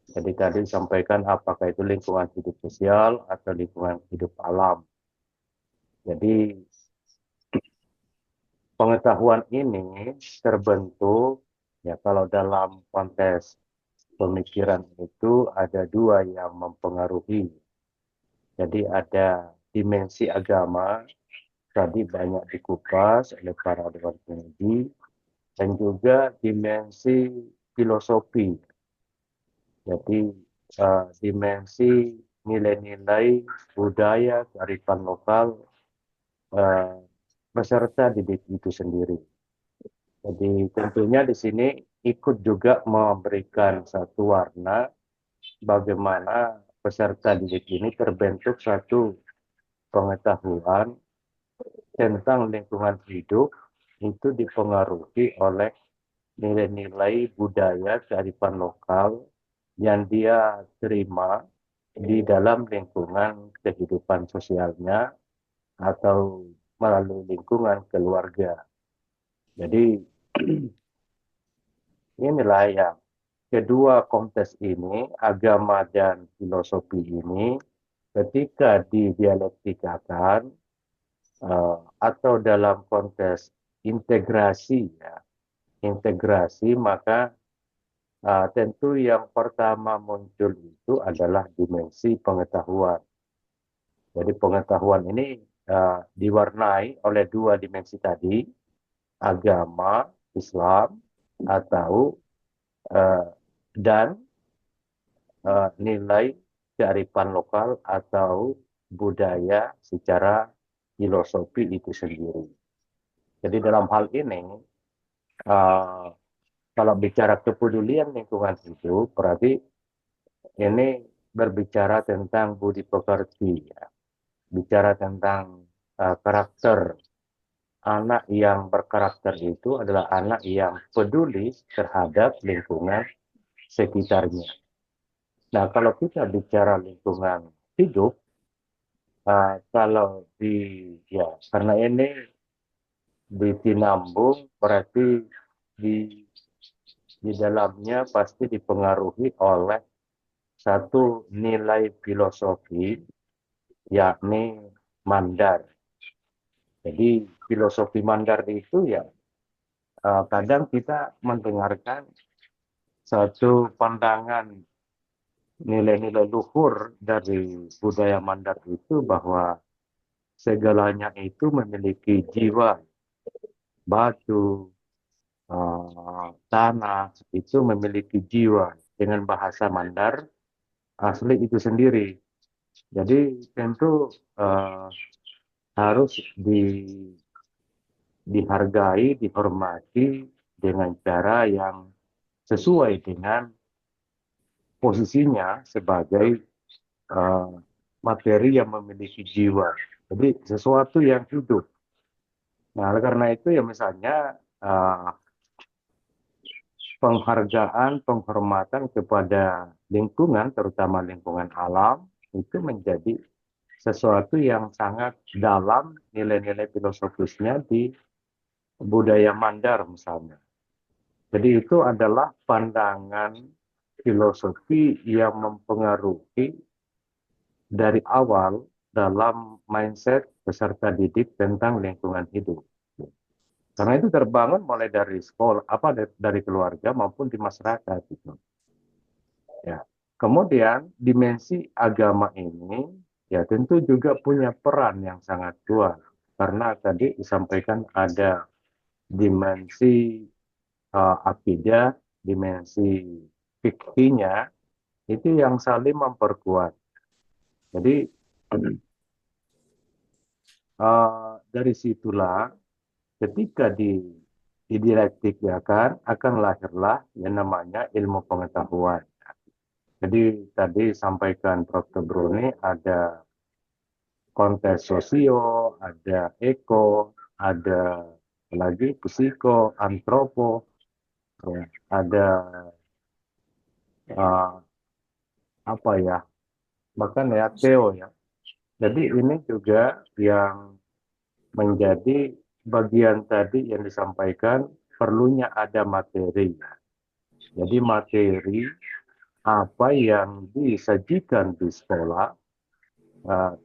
Jadi tadi disampaikan apakah itu lingkungan hidup sosial atau lingkungan hidup alam. Jadi pengetahuan ini terbentuk ya kalau dalam konteks pemikiran itu ada dua yang mempengaruhi. Jadi ada dimensi agama, tadi banyak dikupas oleh para dewan penguji, dan juga dimensi filosofi. Jadi dimensi nilai-nilai budaya, kearifan lokal peserta didik itu sendiri. Jadi tentunya di sini ikut juga memberikan satu warna bagaimana peserta didik ini terbentuk satu pengetahuan tentang lingkungan hidup itu dipengaruhi oleh nilai-nilai budaya kearifan lokal yang dia terima di dalam lingkungan kehidupan sosialnya atau melalui lingkungan keluarga. Jadi inilah yang kedua konteks ini, agama dan filosofi ini, ketika didialektikakan atau dalam konteks integrasi, ya, integrasi maka tentu yang pertama muncul itu adalah dimensi pengetahuan. Jadi pengetahuan ini diwarnai oleh dua dimensi tadi, agama, Islam, atau dan nilai kearifan lokal atau budaya secara filosofi itu sendiri. Jadi dalam hal ini, kalau bicara kepedulian lingkungan hidup, berarti ini berbicara tentang budi pekerti, ya. Bicara tentang karakter. Anak yang berkarakter itu adalah anak yang peduli terhadap lingkungan sekitarnya. Nah, kalau kita bicara lingkungan hidup, kalau karena ini ditinambung, berarti di dalamnya pasti dipengaruhi oleh satu nilai filosofi, yakni mandar. Jadi filosofi mandar itu ya kadang kita mendengarkan satu pandangan nilai-nilai luhur dari budaya mandar itu bahwa segalanya itu memiliki jiwa. Batu, tanah itu memiliki jiwa. Dengan bahasa mandar asli itu sendiri. Jadi tentu harus dihargai, dihormati dengan cara yang sesuai dengan posisinya sebagai materi yang memiliki jiwa. Jadi sesuatu yang hidup. Nah, oleh karena itu ya misalnya penghargaan, penghormatan kepada lingkungan, terutama lingkungan alam, itu menjadi sesuatu yang sangat dalam nilai-nilai filosofisnya di budaya mandar misalnya. Jadi itu adalah pandangan filosofi yang mempengaruhi dari awal dalam mindset peserta didik tentang lingkungan hidup. Karena itu terbangun mulai dari sekolah, dari keluarga maupun di masyarakat gitu. Ya. Kemudian dimensi agama ini ya tentu juga punya peran yang sangat kuat. Karena tadi disampaikan ada dimensi akidah, dimensi fikihnya itu yang saling memperkuat. Jadi dari situlah ketika didialektik ya kan akan lahirlah yang namanya ilmu pengetahuan. Jadi tadi sampaikan Prof. Bruni ada konteks sosio, ada eko, ada lagi psiko, antropo, ya, ada apa ya, bahkan ya teo ya. Jadi ini juga yang menjadi bagian tadi yang disampaikan perlunya ada materi. Jadi materi apa yang disajikan di sekolah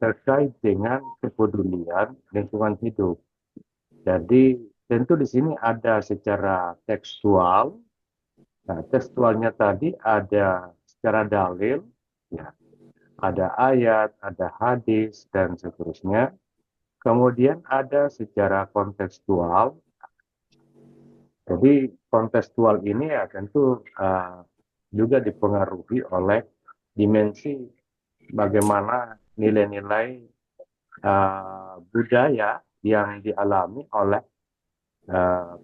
terkait dengan kepedulian lingkungan hidup. Jadi tentu di sini ada secara tekstual. Nah, tekstualnya tadi ada secara dalil, ya, ada ayat, ada hadis dan seterusnya. Kemudian ada secara kontekstual. Jadi kontekstual ini ya tentu juga dipengaruhi oleh dimensi bagaimana nilai-nilai budaya yang dialami oleh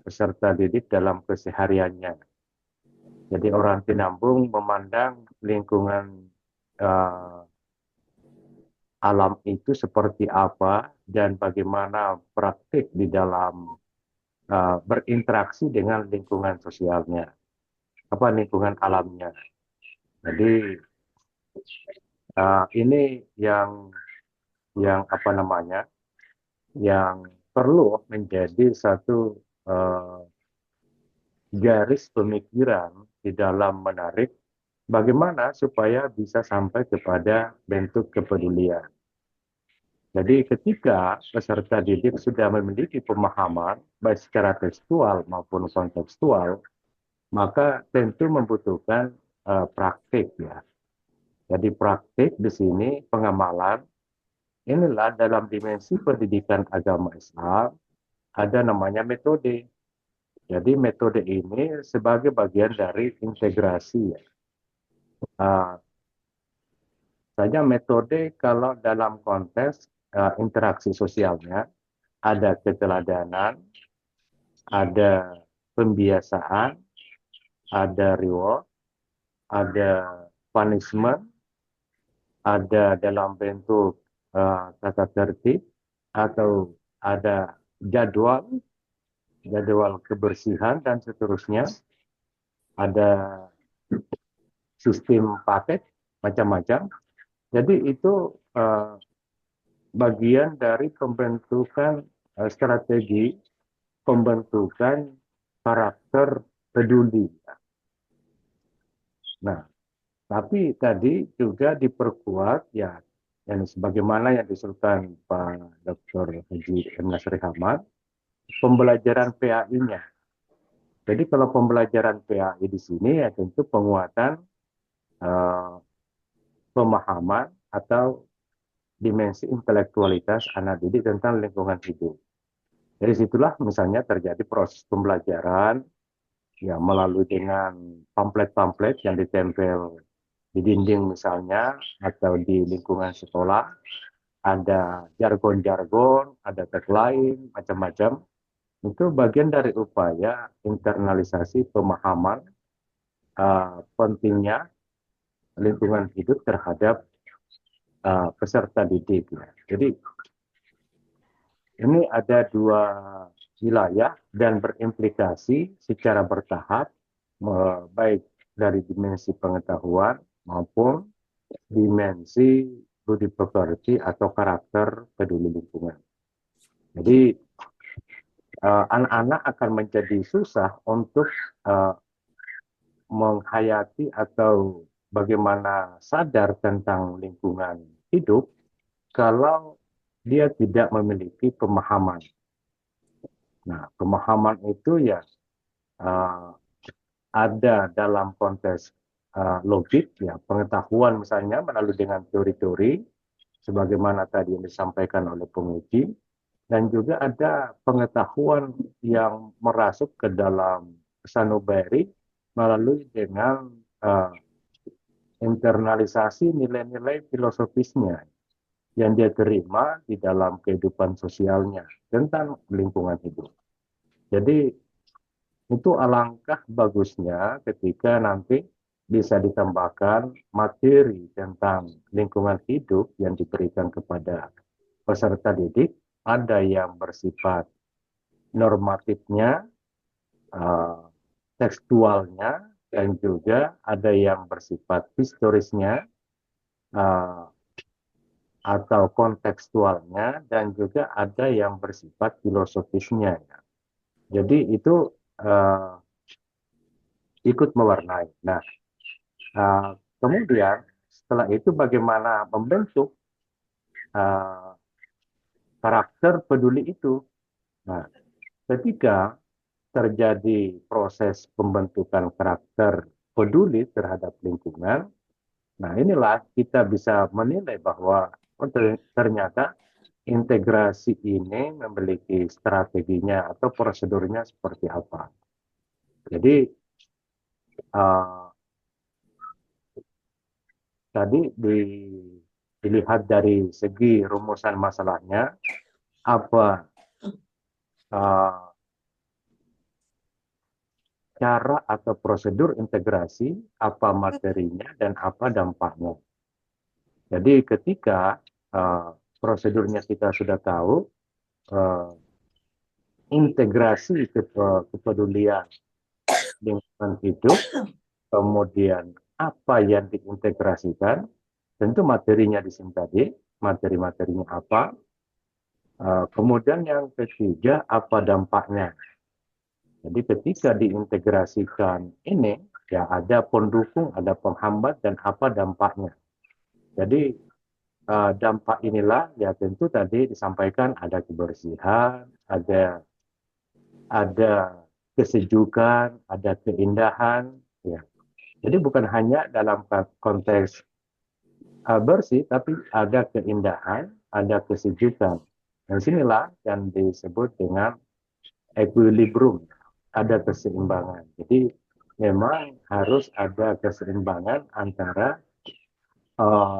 peserta didik dalam kesehariannya. Jadi orang Tinambung memandang lingkungan alam itu seperti apa dan bagaimana praktik di dalam berinteraksi dengan lingkungan sosialnya, apa lingkungan alamnya. Jadi ini yang apa namanya, yang perlu menjadi satu garis pemikiran di dalam menarik bagaimana supaya bisa sampai kepada bentuk kepedulian. Jadi ketika peserta didik sudah memiliki pemahaman baik secara tekstual maupun kontekstual, maka tentu membutuhkan praktik ya. Jadi praktik di sini pengamalan inilah dalam dimensi pendidikan agama Islam ada namanya metode. Jadi metode ini sebagai bagian dari integrasi ya. Saja metode kalau dalam konteks interaksi sosialnya ada keteladanan, ada pembiasaan, ada reward, ada punishment, ada dalam bentuk tata tertib atau ada jadwal kebersihan dan seterusnya, ada sistem paket macam-macam. Jadi itu bagian dari pembentukan strategi pembentukan karakter peduli. Nah, tapi tadi juga diperkuat ya, yang sebagaimana yang disebutkan Pak Dr. Haji M. Nasri Ahmad, pembelajaran PAI-nya. Jadi kalau pembelajaran PAI di sini ya tentu penguatan pemahaman atau dimensi intelektualitas anak didik tentang lingkungan hidup. Dari situlah misalnya terjadi proses pembelajaran ya melalui dengan pamflet-pamflet yang ditempel di dinding misalnya atau di lingkungan sekolah, ada jargon-jargon, ada tagline, macam-macam. Itu bagian dari upaya internalisasi pemahaman pentingnya lingkungan hidup terhadap peserta didik. Jadi ini ada dua wilayah dan berimplikasi secara bertahap, baik dari dimensi pengetahuan maupun dimensi budi pekerti atau karakter peduli lingkungan. Jadi anak-anak akan menjadi susah untuk menghayati atau bagaimana sadar tentang lingkungan hidup kalau dia tidak memiliki pemahaman. Nah, pemahaman itu ya ada dalam konteks logik, ya pengetahuan misalnya melalui dengan teori-teori, sebagaimana tadi yang disampaikan oleh penguji, dan juga ada pengetahuan yang merasuk ke dalam sanubari melalui dengan internalisasi nilai-nilai filosofisnya yang dia terima di dalam kehidupan sosialnya tentang lingkungan hidup. Jadi itu alangkah bagusnya ketika nanti bisa ditambahkan materi tentang lingkungan hidup yang diberikan kepada peserta didik, ada yang bersifat normatifnya, tekstualnya, dan juga ada yang bersifat historisnya, atau kontekstualnya, dan juga ada yang bersifat filosofisnya. Jadi itu ikut mewarnai. Nah, kemudian setelah itu bagaimana membentuk karakter peduli itu. Nah, ketika terjadi proses pembentukan karakter peduli terhadap lingkungan, nah inilah kita bisa menilai bahwa ternyata integrasi ini memiliki strateginya atau prosedurnya seperti apa. Jadi tadi dilihat dari segi rumusan masalahnya, apa cara atau prosedur integrasi, apa materinya, dan apa dampaknya. Jadi ketika prosedurnya kita sudah tahu, integrasi kepedulian lingkungan hidup, kemudian apa yang diintegrasikan, tentu materinya di sini tadi, materi-materinya apa, kemudian yang ketiga apa dampaknya. Jadi ketika diintegrasikan ini, ya ada pendukung, ada penghambat, dan apa dampaknya. Jadi dampak inilah ya tentu tadi disampaikan ada kebersihan, ada kesejukan, ada keindahan. Ya. Jadi bukan hanya dalam konteks bersih, tapi ada keindahan, ada kesejukan. Dan sinilah yang disebut dengan equilibrium, ada keseimbangan. Jadi memang harus ada keseimbangan antara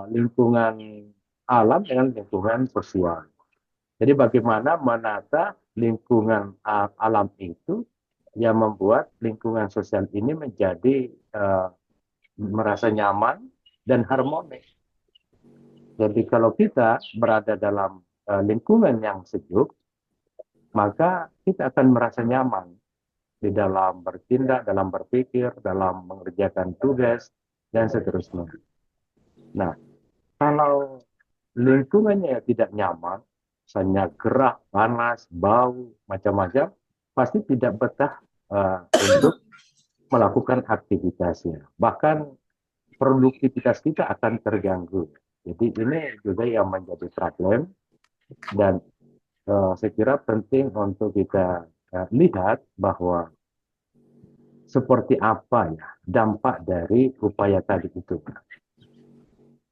lingkungan alam dengan lingkungan sosial. Jadi bagaimana menata lingkungan alam itu yang membuat lingkungan sosial ini menjadi merasa nyaman dan harmonis. Jadi kalau kita berada dalam lingkungan yang sejuk, maka kita akan merasa nyaman di dalam bertindak, dalam berpikir, dalam mengerjakan tugas, dan seterusnya. Nah, kalau lingkungannya tidak nyaman, misalnya gerah, panas, bau, macam-macam, pasti tidak betah untuk melakukan aktivitasnya. Bahkan produktivitas kita akan terganggu. Jadi ini juga yang menjadi problem, dan saya kira penting untuk kita lihat bahwa seperti apa ya dampak dari upaya tadi itu.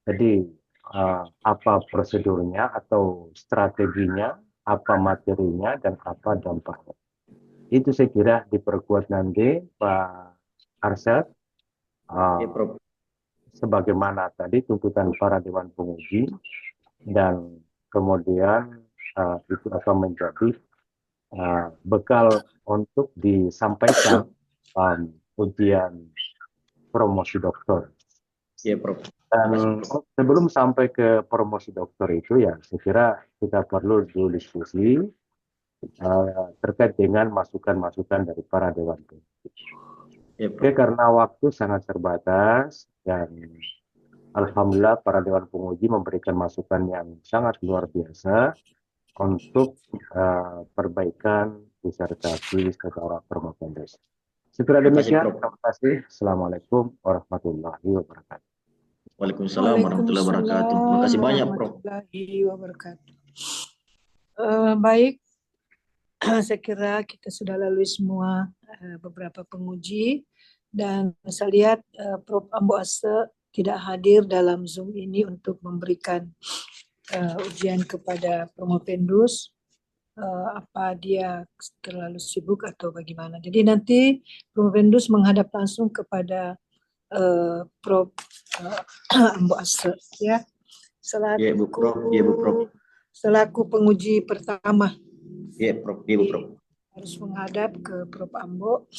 Jadi apa prosedurnya atau strateginya, apa materinya, dan apa dampaknya. Itu saya kira diperkuat nanti Pak Arsyad. Ya, Prof. Sebagaimana tadi tuntutan para Dewan Penguji, dan kemudian itu akan menjadi bekal untuk disampaikan ujian promosi doktor. Ya, Prof. Dan sebelum sampai ke promosi doktor itu ya, saya kira kita perlu diskusi terkait dengan masukan-masukan dari para Dewan Penguji. Ya, Oke, karena waktu sangat terbatas dan alhamdulillah para Dewan Penguji memberikan masukan yang sangat luar biasa untuk perbaikan disertasi saudara Promopendes. Setelah demikian, terima kasih. Assalamualaikum warahmatullahi wabarakatuh. Waalaikumsalam warahmatullahi wabarakatuh. Terima kasih banyak, Prof. Warahmatullahi wabarakatuh. Baik, saya kira kita sudah lalui semua beberapa penguji, dan saya lihat Prof. Ambo Ase tidak hadir dalam Zoom ini untuk memberikan ujian kepada Promopendus. Apa dia terlalu sibuk atau bagaimana. Jadi nanti Promopendus menghadap langsung kepada Prof. Ambo Ase, ya. Ya, Bu Prof. Ya, Bu Prof. Selaku penguji pertama. Ya, Prof. Ya, Bu Prof. Harus menghadap ke Prof. Ambo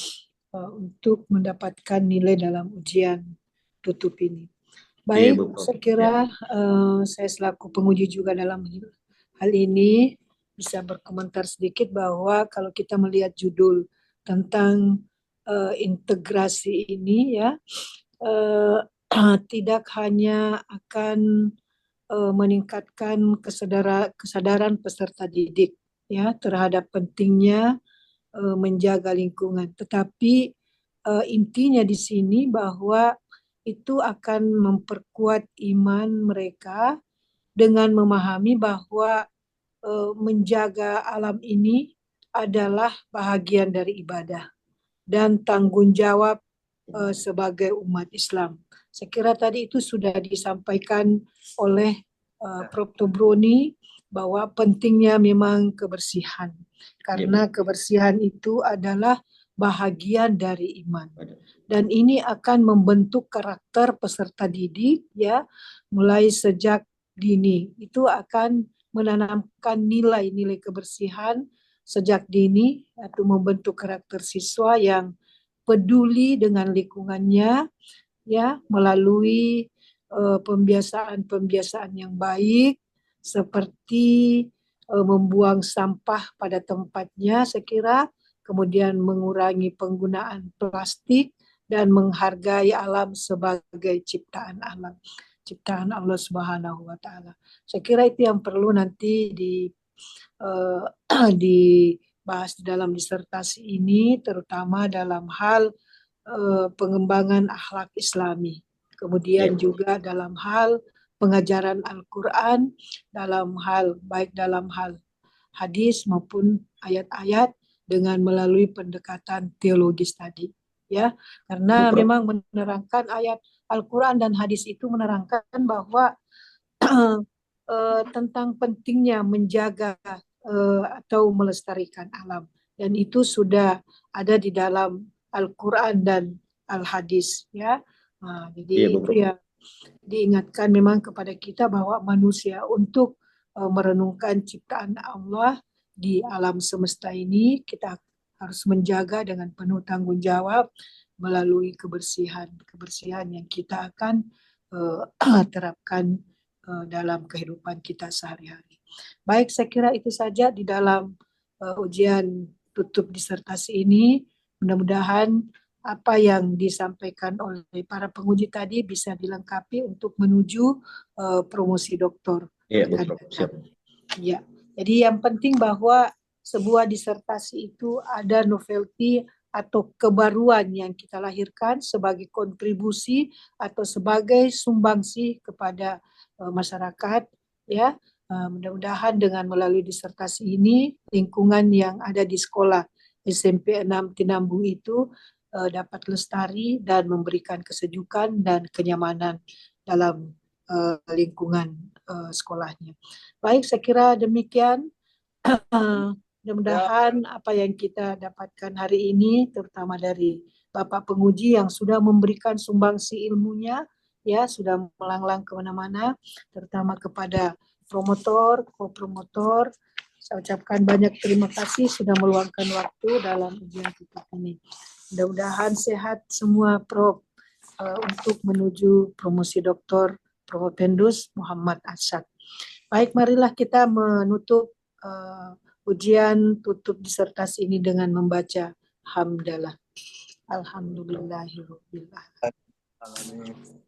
untuk mendapatkan nilai dalam ujian. tutup ini. Iya, Baik, Bu Prof. saya kira saya selaku penguji juga dalam hal ini bisa berkomentar sedikit bahwa kalau kita melihat judul tentang integrasi ini ya, tidak hanya akan meningkatkan kesadaran peserta didik ya terhadap pentingnya menjaga lingkungan, tetapi intinya di sini bahwa itu akan memperkuat iman mereka dengan memahami bahwa menjaga alam ini adalah bahagian dari ibadah dan tanggung jawab sebagai umat Islam. Saya kira tadi itu sudah disampaikan oleh Prof. Tobroni bahwa pentingnya memang kebersihan. Karena kebersihan itu adalah bahagian dari iman. Dan ini akan membentuk karakter peserta didik ya, mulai sejak dini. Itu akan menanamkan nilai-nilai kebersihan sejak dini atau membentuk karakter siswa yang peduli dengan lingkungannya ya melalui pembiasaan-pembiasaan yang baik seperti membuang sampah pada tempatnya saya kira, kemudian mengurangi penggunaan plastik dan menghargai alam sebagai ciptaan alam, ciptaan Allah Subhanahu wa taala. Saya kira itu yang perlu nanti dibahas di dalam disertasi ini, terutama dalam hal pengembangan akhlak Islami. Kemudian juga dalam hal pengajaran Al-Quran, baik dalam hal hadis maupun ayat-ayat dengan melalui pendekatan teologis tadi. Ya, karena memang menerangkan ayat Al-Quran dan hadis itu menerangkan bahwa tentang pentingnya menjaga atau melestarikan alam, dan itu sudah ada di dalam Al-Quran dan Al-Hadis ya. Nah, jadi itu yang diingatkan memang kepada kita bahwa manusia untuk merenungkan ciptaan Allah di alam semesta ini kita harus menjaga dengan penuh tanggung jawab melalui kebersihan yang kita akan terapkan dalam kehidupan kita sehari-hari. Baik, saya kira itu saja di dalam ujian tutup disertasi ini. Mudah-mudahan apa yang disampaikan oleh para penguji tadi bisa dilengkapi untuk menuju promosi doktor. Ya, jadi yang penting bahwa sebuah disertasi itu ada novelty atau kebaruan yang kita lahirkan sebagai kontribusi atau sebagai sumbangsi kepada masyarakat ya. Mudah-mudahan dengan melalui disertasi ini lingkungan yang ada di sekolah SMP 6 Tinambung itu dapat lestari dan memberikan kesejukan dan kenyamanan dalam lingkungan sekolahnya. Baik, saya kira demikian. Mudah-mudahan apa yang kita dapatkan hari ini, terutama dari Bapak penguji yang sudah memberikan sumbangsi ilmunya, ya sudah melanglang kemana-mana, terutama kepada promotor, co-promotor. Saya ucapkan banyak terima kasih sudah meluangkan waktu dalam ujian tutup ini. Mudah-mudahan sehat semua Prof untuk menuju promosi doktor Provopendus Muhammad Asyad. Baik, marilah kita menutup ujian tutup disertasi ini dengan membaca hamdalah. Alhamdulillahirabbil alamin.